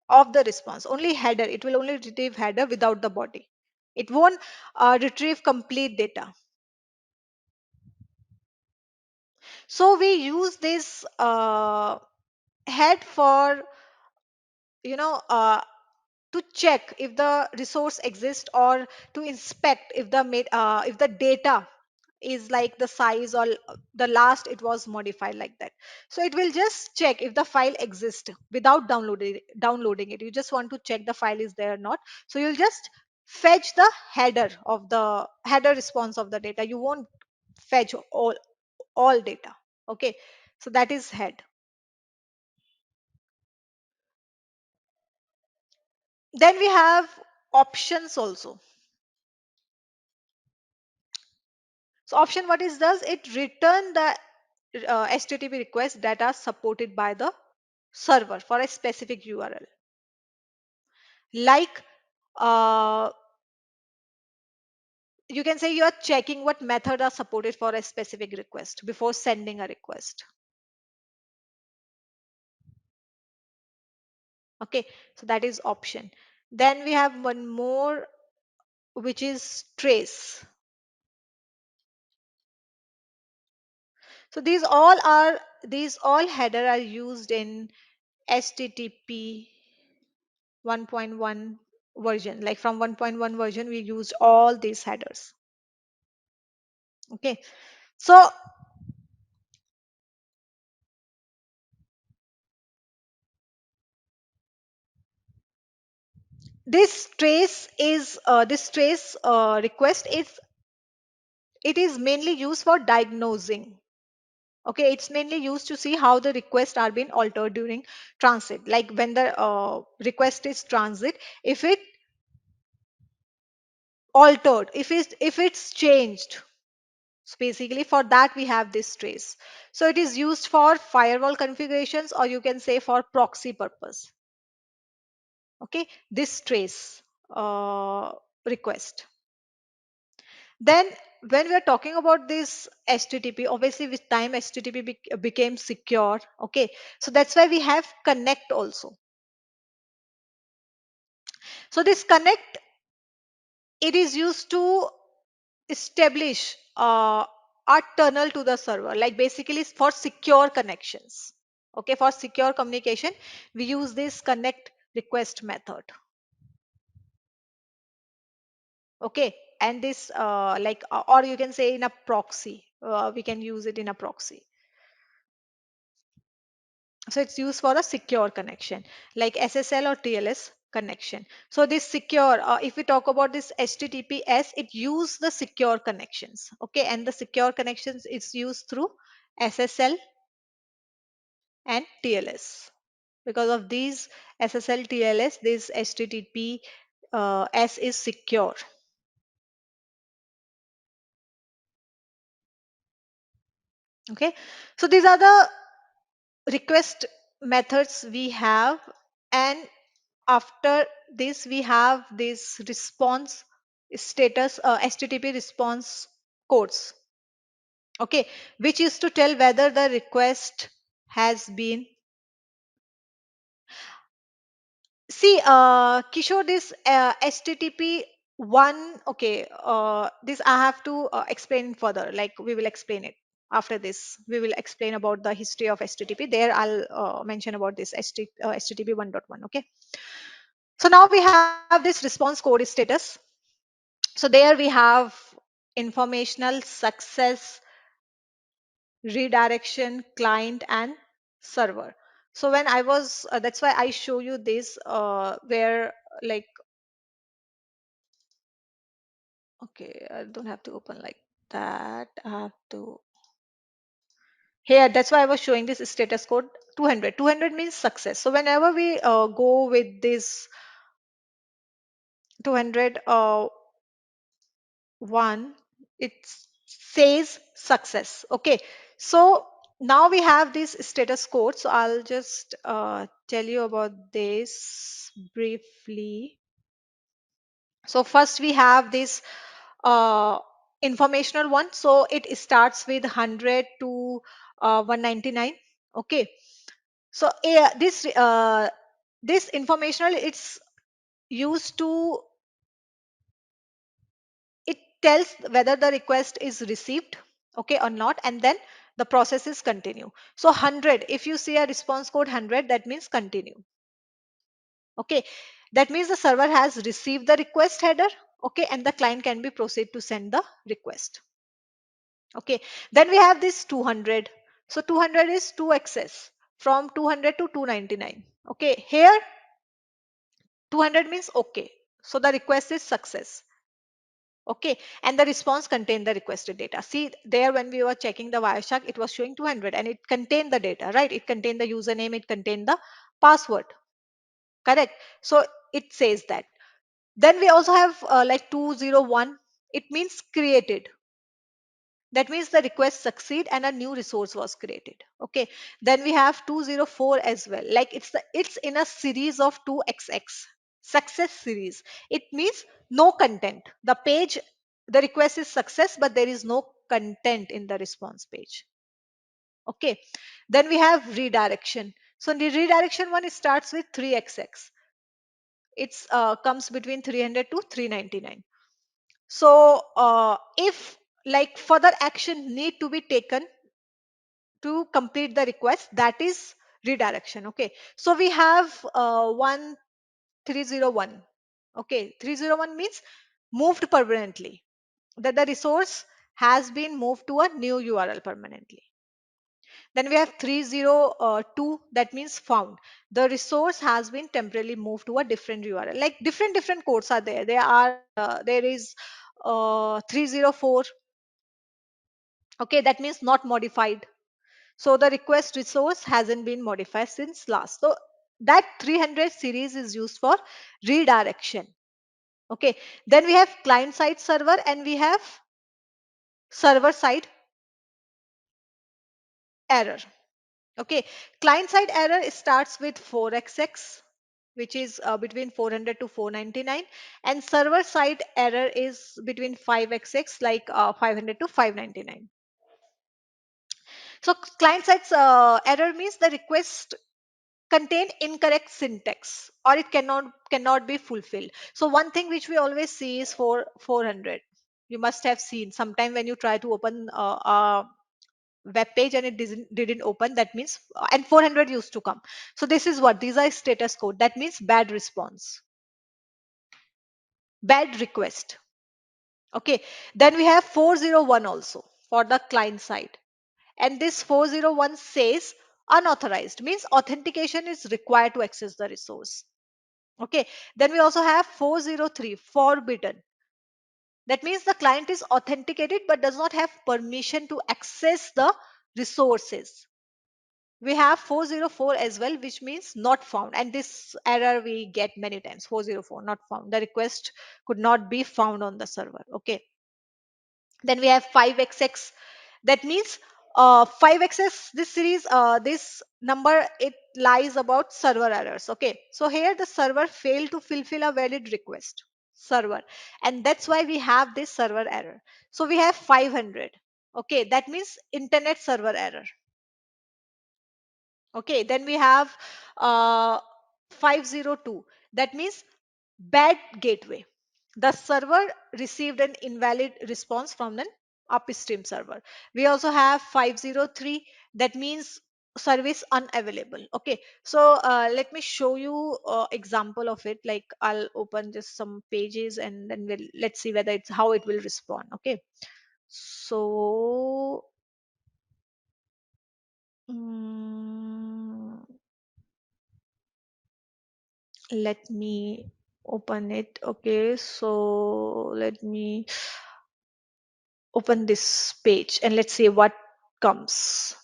of the response. Only header. It will only retrieve header without the body. It won't retrieve complete data. So we use this head for, you know uh, to check if the resource exists, or to inspect if if the data is like the size, or the last it was modified like that. So it will just check if the file exists without downloading it. You just want to check the file is there or not. So you'll just fetch the header response of the data. You won't fetch all data. Okay, so that is head. Then we have options also. So option, what it does, it return the HTTP requests that are supported by the server for a specific URL. Like uh, you can say you are checking what method are supported for a specific request before sending a request. Okay, so that is option. Then we have one more, which is trace. So these all header are used in HTTP 1.1 version. Like from 1.1 version, we used all these headers. Okay, so this trace request is, it is mainly used for diagnosing. Okay, it's mainly used to see how the requests are being altered during transit. Like when the request is transit, if it altered, if it's changed. So basically for that we have this trace. So it is used for firewall configurations, or you can say for proxy purpose. Okay, this trace request. Then when we are talking about this HTTP, obviously with time HTTP became secure. Okay, so that's why we have connect also. So this connect, it is used to establish a tunnel to the server, like basically for secure connections. Okay, for secure communication, we use this connect request method. Okay, and this or you can say in a proxy, we can use it in a proxy. So it's used for a secure connection like SSL or TLS connection. So this secure, if we talk about this HTTPS, it use the secure connections. Okay, and the secure connections is used through SSL and TLS. Because of these SSL TLS, this HTTP S is secure. Okay, so these are the request methods we have, and after this we have this response status, HTTP response codes. Okay, which is to tell whether the request has been. See, Kishore, this HTTP one, okay, this I have to explain further. Like we will explain it after this. We will explain about the history of HTTP. There, I'll mention about this HTTP 1.1. Okay, so now we have this response code status. So there we have informational, success, redirection, client, and server. So when I was, that's why I show you this, where like. Okay, I don't have to open like that. I have to. Here, that's why I was showing this status code 200. 200 means success. So whenever we go with this 200 one, it says success. Okay, so now we have this status code. So I'll just tell you about this briefly. So first we have this uh, informational one. So it starts with 100 to 199. Okay. So this informational, it's used to, it tells whether the request is received, okay, or not, and then the processes continue. So 100, if you see a response code 100, that means continue. Okay, that means the server has received the request header. Okay, and the client can be proceed to send the request. Okay, then we have this 200. So 200 is 2 access from 200 to 299. Okay, here 200 means okay. So the request is success. Okay, and the response contained the requested data. See there, when we were checking the Wireshark, it was showing 200 and it contained the data, right? It contained the username, it contained the password. Correct. So it says that. Then we also have like 201. It means created. That means the request succeed and a new resource was created. Okay, then we have 204 as well, like it's in a series of 2xx, success series. It means no content, the page, the request is success but there is no content in the response page. Okay, then we have redirection. So the redirection one, it starts with 3xx. It's comes between 300 to 399. So if like further action need to be taken to complete the request, that is redirection. Okay, so we have 1301. Okay, 301 means moved permanently, that the resource has been moved to a new URL permanently. Then we have 302, that means found, the resource has been temporarily moved to a different URL. Like different codes are there. There is 304. Okay, that means not modified. So the request resource hasn't been modified since last. So that 300 series is used for redirection. Okay, then we have client side server and we have server side error. Okay, client side error starts with 4xx, which is between 400 to 499, and server side error is between 5xx, like 500 to 599. So client side error means the request contain incorrect syntax or it cannot be fulfilled. So one thing which we always see is for 400, you must have seen sometime when you try to open a web page and it didn't open, that means and 400 used to come. So this is what, these are status code, that means bad response, bad request. Okay, then we have 401 also for the client side, and this 401 says unauthorized, means authentication is required to access the resource. Okay, then we also have 403 forbidden. That means the client is authenticated but does not have permission to access the resources. We have 404 as well, which means not found, and this error we get many times. 404 not found, the request could not be found on the server. Okay, then we have 5xx. That means 5xx, this series, this number, it lies about server errors. Okay, so here the server failed to fulfill a valid request server, and that's why we have this server error. So we have 500. Okay, that means internet server error. Okay, then we have 502. That means bad gateway. The server received an invalid response from an upstream server. We also have 503. That means service unavailable. Okay, so let me show you example of it. Like I'll open just some pages and then let's see whether it's how it will respond. Okay, so mm, let me open it. Okay, so let me open this page and let's see what comes.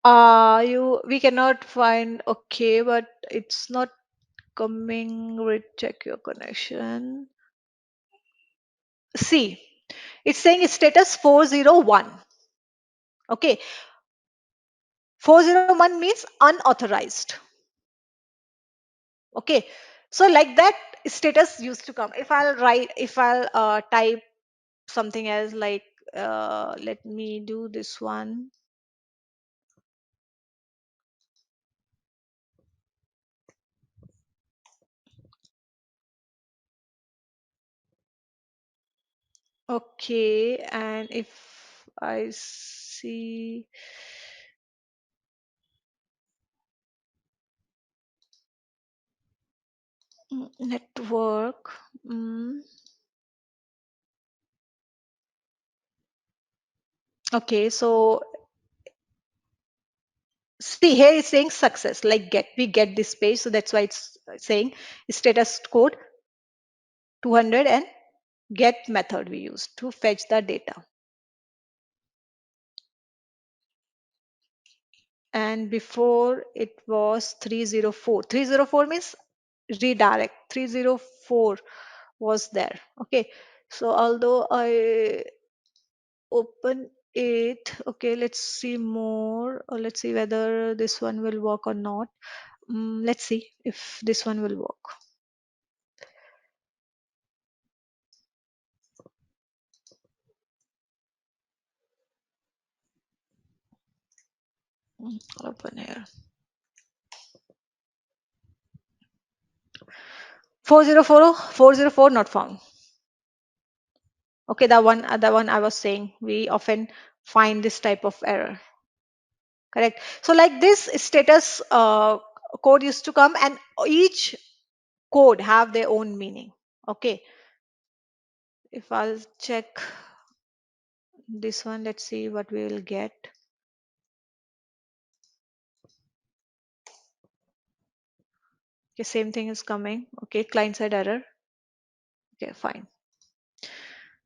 You we cannot find. Okay, but it's not coming. Recheck your connection. See, it's saying status 401. Okay, 401 means unauthorized. Okay, so like that status used to come. If I'll write, if I'll type something else, like let me do this one. Okay, and if I see network, mm, okay, so see here it's saying success, like get, we get this page, so that's why it's saying status code 200 and get method we use to fetch the data. And before it was 304. 304 means redirect. 304 was there. Okay, so although I open it, okay, let's see more, or let's see whether this one will work or not. Let's see if this one will work. I'll open here. 404 not found. Okay, the one I was saying, we often find this type of error. Correct. So like this status code used to come, and each code have their own meaning. Okay, if I'll check this one, let's see what we will get. Okay, same thing is coming. Okay, client side error. Okay, fine.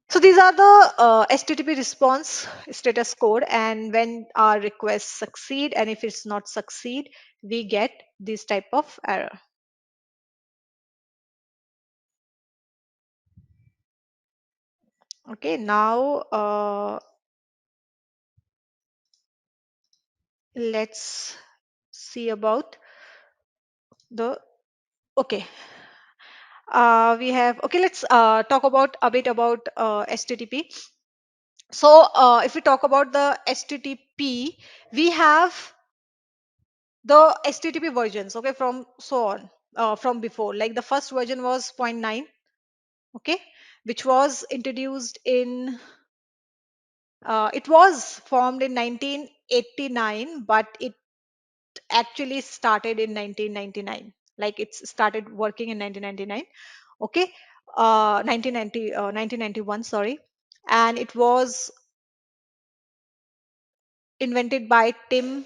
So these are the HTTP response status code, and when our requests succeed, and if it's not succeed, we get this type of error. Okay, now let's see about the, okay, we have, okay, let's talk about a bit about HTTP. So if we talk about the HTTP, we have the HTTP versions, okay, from so on, from before, like the first version was point 0.9, okay, which was introduced in, it was formed in 1989, but it actually started in 1999. Like it's started working in 1999. Okay, 1991, sorry. And it was invented by Tim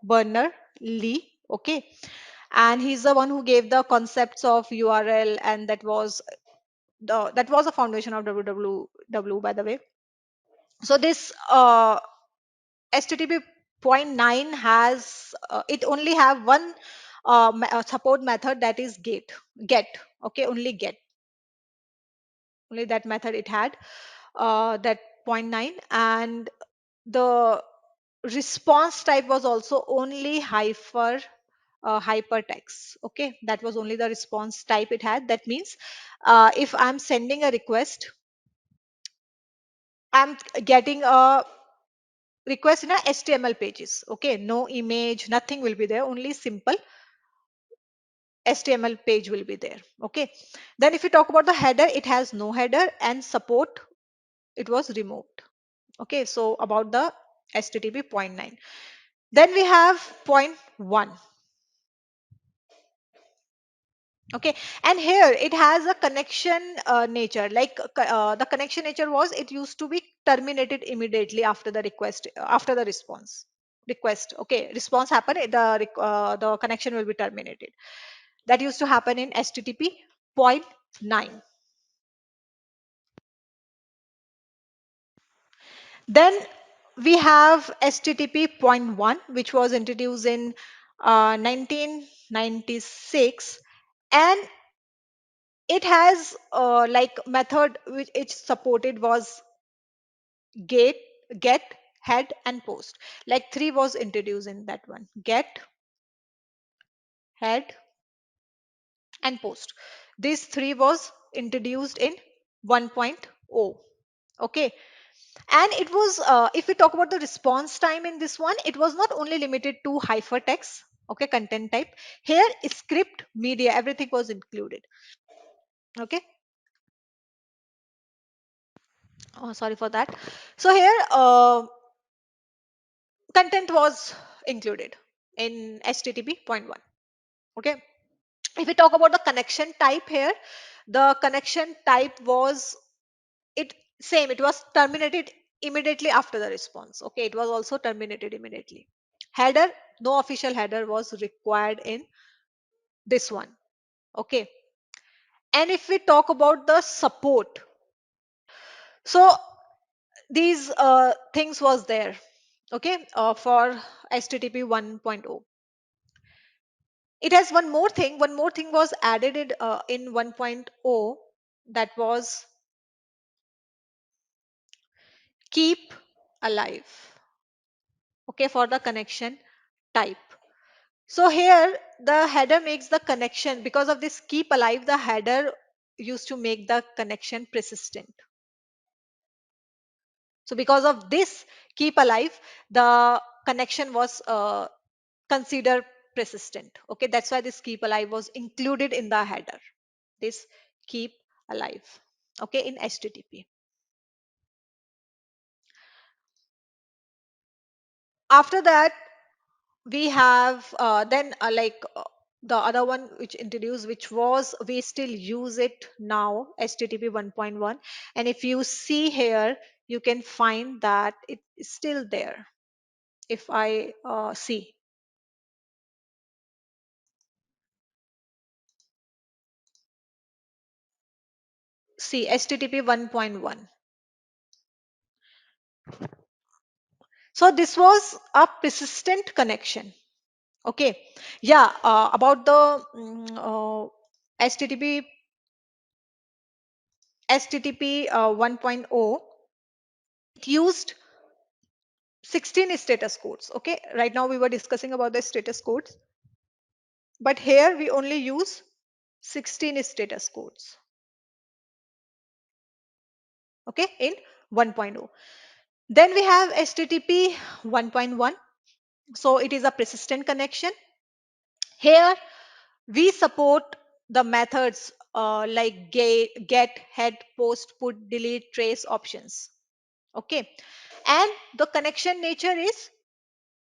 Berners-Lee. Okay, and he's the one who gave the concepts of URL, and that was a foundation of www, by the way. So this HTTP point 9 has it only have one support method, that is get. Okay, only that method it had, that point 9. And the response type was also only hypertext. Okay, that was only the response type it had. That means if I'm sending a request, I'm getting a request in a HTML pages. Okay, no image, nothing will be there, only simple HTML page will be there. Okay, then if you talk about the header, it has no header, and support, it was removed. Okay, so about the HTTP point 9. Then we have point 1. Okay, and here it has a connection nature. The connection nature was, it used to be terminated immediately after the request, after the response request. Okay, response happen, the connection will be terminated. That used to happen in HTTP point 9. Then we have HTTP point 1, which was introduced in 1996. And it has like method which it supported was get get head and post. Like three was introduced in that one: get, head, and post. These three was introduced in 1.0. Okay, and it was if we talk about the response time in this one, it was not only limited to hypertext, okay, content type. Here script, media, everything was included. Okay, oh, sorry for that. So here content was included in HTTP point 1. Okay, if we talk about the connection type here, the connection type was it same, it was terminated immediately after the response. Okay, it was also terminated immediately. Header, no official header was required in this one. Okay, and if we talk about the support, so these things was there. Okay, for HTTP 1.0. It has one more thing was added in 1.0, that was keep alive. Okay, for the connection type. So here the header makes the connection, because of this keep alive, the header used to make the connection persistent. So because of this keep alive, the connection was considered persistent. Okay, that's why this keep alive was included in the header. This keep alive. Okay, in HTTP. After that, we have then the other one which introduced, which was we still use it now, HTTP 1.1. And if you see here, you can find that it is still there. If I see HTTP 1.1. So this was a persistent connection. Okay, yeah, about the http http 1.0, it used 16 status codes. Okay, right now we were discussing about the status codes, but here we only use 16 status codes. Okay, in 1.0. Then we have http 1.1. So it is a persistent connection. Here we support the methods like get, head, post, put, delete, trace options. Okay, and the connection nature is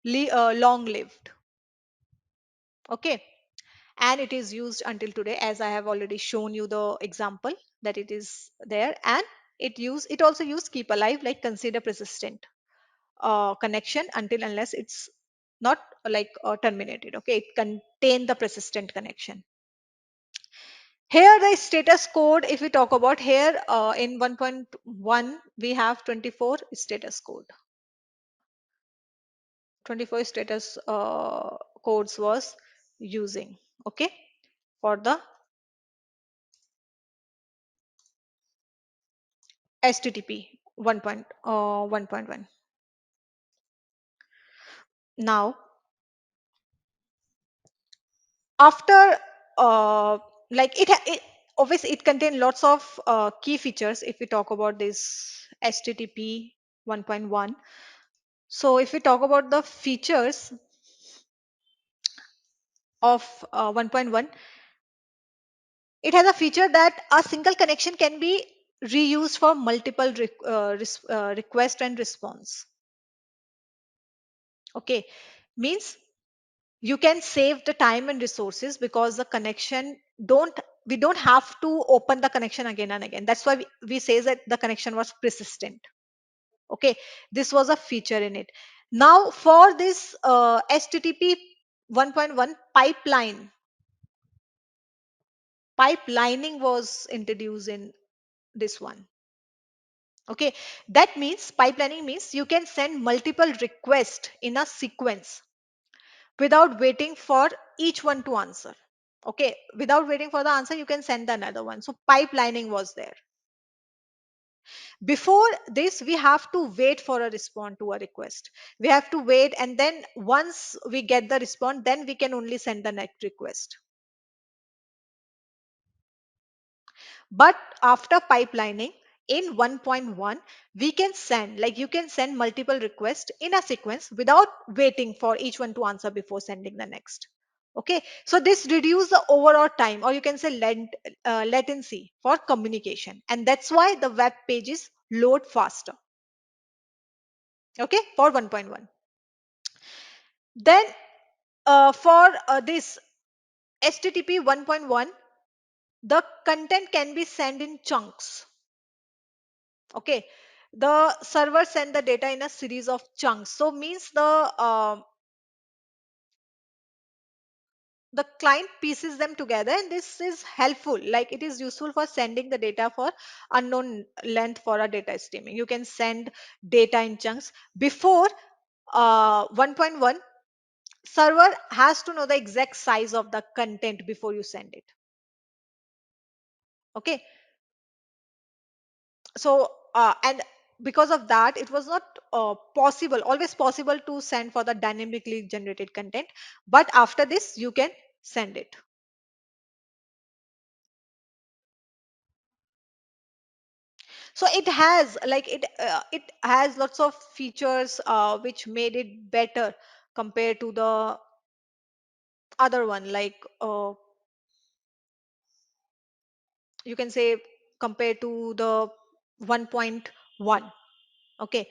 long lived. Okay, and it is used until today, as I have already shown you the example that it is there. And it also use keep alive, like consider persistent connection until unless it's not like terminated. Okay, it contain the persistent connection. Here the status code, if we talk about here in 1.1 we have 24 status code. 24 status codes was using, okay, for the HTTP 1.1. Now after like it obviously it contains lots of key features if we talk about this HTTP 1.1. So if we talk about the features of 1.1, it has a feature that a single connection can be reused for multiple request and response. Okay, means you can save the time and resources because the connection don't we don't have to open the connection again and again. That's why we say that the connection was persistent. Okay, this was a feature in it. Now for this HTTP 1.1 pipelining was introduced in this one. Okay, that means pipelining means you can send multiple requests in a sequence without waiting for each one to answer. Okay, without waiting for the answer you can send another one. So pipelining was there. Before this we have to wait for a response to a request. We have to wait, and then once we get the response then we can only send the next request. But after pipelining in 1.1 we can send, like you can send multiple requests in a sequence without waiting for each one to answer before sending the next. Okay, so this reduce the overall time, or you can say latency for communication, and that's why the web pages load faster. Okay, for 1.1. Then for this HTTP 1.1, the content can be sent in chunks. Okay, the server send the data in a series of chunks. So means the client pieces them together, and this is helpful, like it is useful for sending the data for unknown length for a data streaming. You can send data in chunks. Before 1.1, server has to know the exact size of the content before you send it. Okay, so and because of that it was not always possible to send for the dynamically generated content, but after this you can send it. So it has like it has lots of features which made it better compared to the other one, like you can say compared to the 1.1. Okay,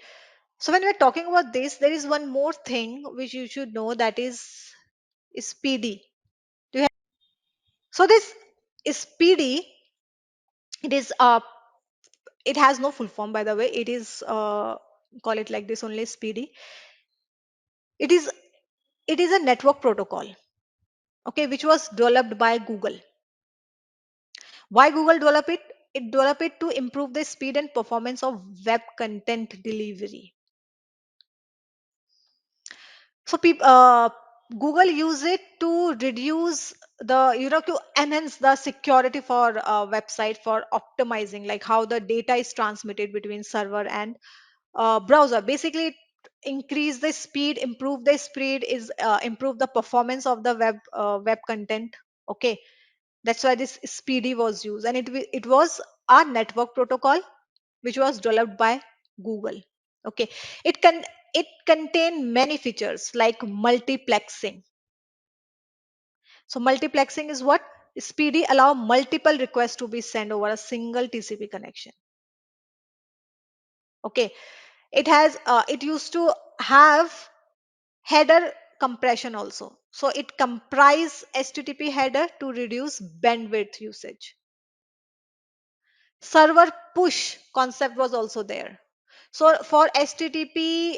so when we're talking about this there is one more thing which you should know, that is speedy. Do you have, so this is speedy. It is it has no full form, by the way. It is call it like this only, speedy. It is it is a network protocol, okay, which was developed by Google. Why Google developed it? It developed it to improve the speed and performance of web content delivery. So people Google use it to reduce the, to enhance the security for website, for optimizing like how the data is transmitted between server and browser. Basically it increase the speed, improve the speed, is improve the performance of the web content. Okay, that's why this speedy was used, and it was a network protocol which was developed by Google. Okay, it contain many features like multiplexing. So multiplexing is what? Speedy allow multiple requests to be sent over a single TCP connection. Okay, it used to have header compression also. So it comprise HTTP header to reduce bandwidth usage. Server push concept was also there. So for HTTP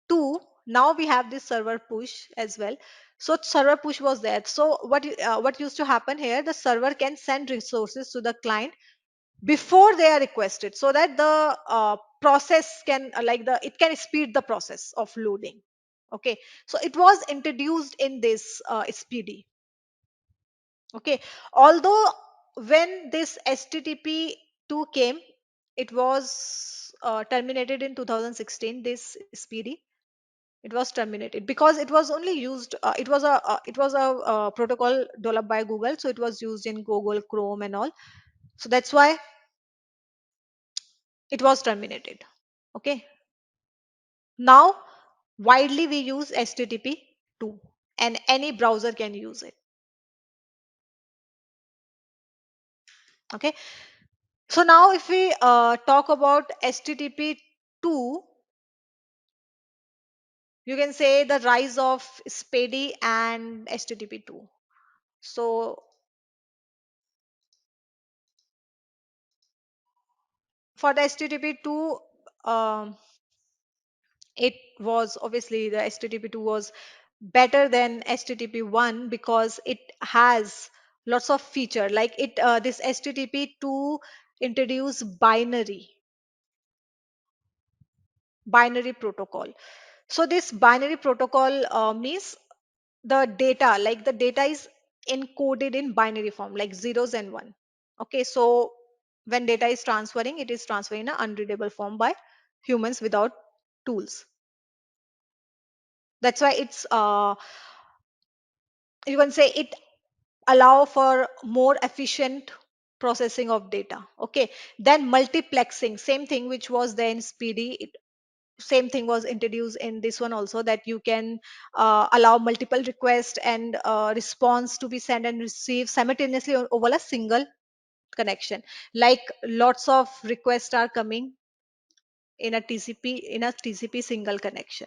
2, now we have this server push as well. So server push was there. So what used to happen here, the server can send resources to the client before they are requested, so that the process can it can speed the process of loading. Okay, so it was introduced in this SPD. Okay, although when this HTTP 2 came, it was terminated in 2016. This SPD, it was terminated because it was only used. It was a protocol developed by Google, so it was used in Google Chrome and all. So that's why it was terminated. Okay, now widely we use HTTP 2, and any browser can use it. Okay, so now if we talk about HTTP 2, you can say the rise of SPADI and HTTP 2. So for the HTTP 2, um, it was obviously the HTTP 2 was better than HTTP 1 because it has lots of feature, like it this HTTP 2 introduced binary protocol. So this binary protocol means the data is encoded in binary form, like zeros and one. Okay, so when data is transferring, it is transferring in an unreadable form by humans without tools. That's why it's you can say it allow for more efficient processing of data. Okay, then multiplexing, same thing which was there in speedy, same thing was introduced in this one also, that you can allow multiple requests and response to be sent and received simultaneously over a single connection. Like lots of requests are coming in a TCP single connection.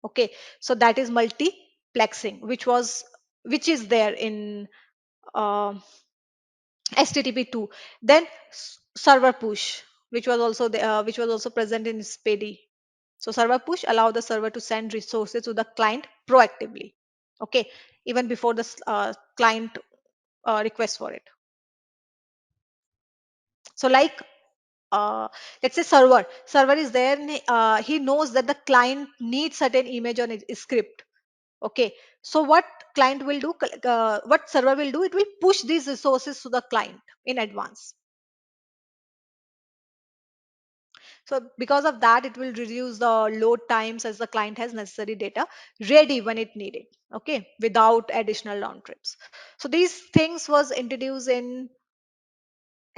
Okay, so that is multiplexing, which is there in uh, HTTP 2. Then server push, which was also present in SPDY. So server push allow the server to send resources to the client proactively. Okay, even before the client requests for it. So like let's say server is there, and he knows that the client needs certain image on his script. Okay, so what server will do, it will push these resources to the client in advance. So because of that, it will reduce the load times, as the client has necessary data ready when it needed. Okay, without additional round trips. So these things was introduced in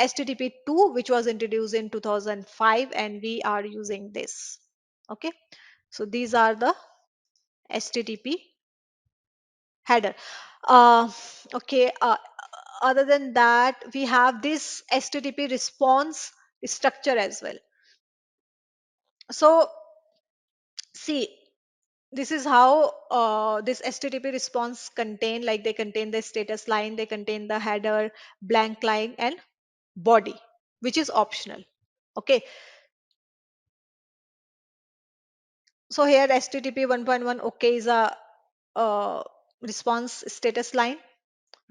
HTTP 2, which was introduced in 2005, and we are using this. Okay, so these are the HTTP header. Uh, okay, other than that, we have this HTTP response structure as well. So see, this is how this HTTP response contain, like they contain the status line, they contain the header, blank line, and body, which is optional. Okay, so here HTTP 1.1 okay is a response status line,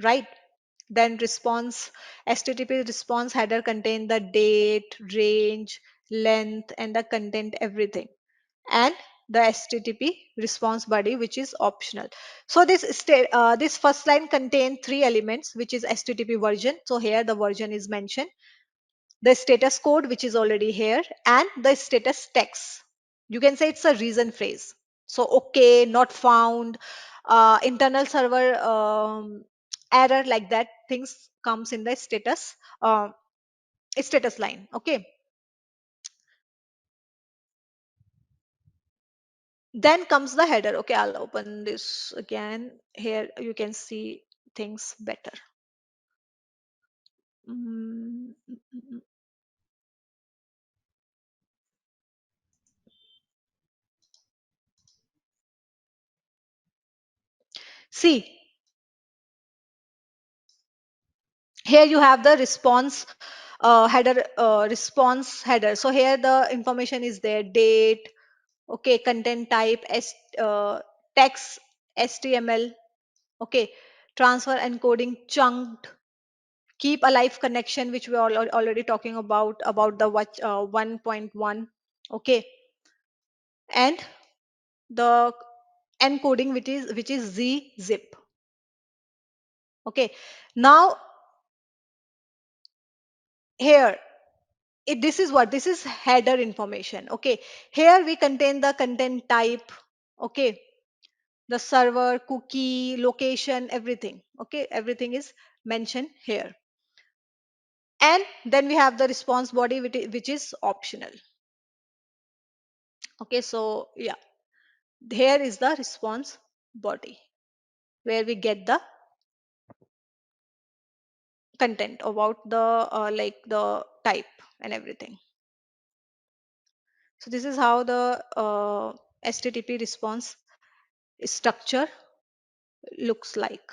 right? Then response HTTP response header contain the date, range, length, and the content, everything. And the HTTP response body, which is optional. So this first line contain three elements, which is HTTP version. So here the version is mentioned, the status code, which is already here, and the status text. You can say it's a reason phrase. So okay, not found, internal server error, like that things comes in the status line. Okay, then comes the header. Okay, I'll open this again. Here you can see things better. Mm, mm, mm, mm. See, here you have the response header. So here the information is there: date, okay, content type, text, html, okay, transfer encoding, chunked, keep alive connection, which we are already talking about the watch 1.1, okay, and the encoding, which is z zip. Okay, now here, this is what, this is header information. Okay, here we contain the content type, okay, the server, cookie, location, everything. Okay, everything is mentioned here. And then we have the response body, which is optional. Okay, so yeah, here is the response body where we get the content about the like the type and everything. So this is how the http response structure looks like.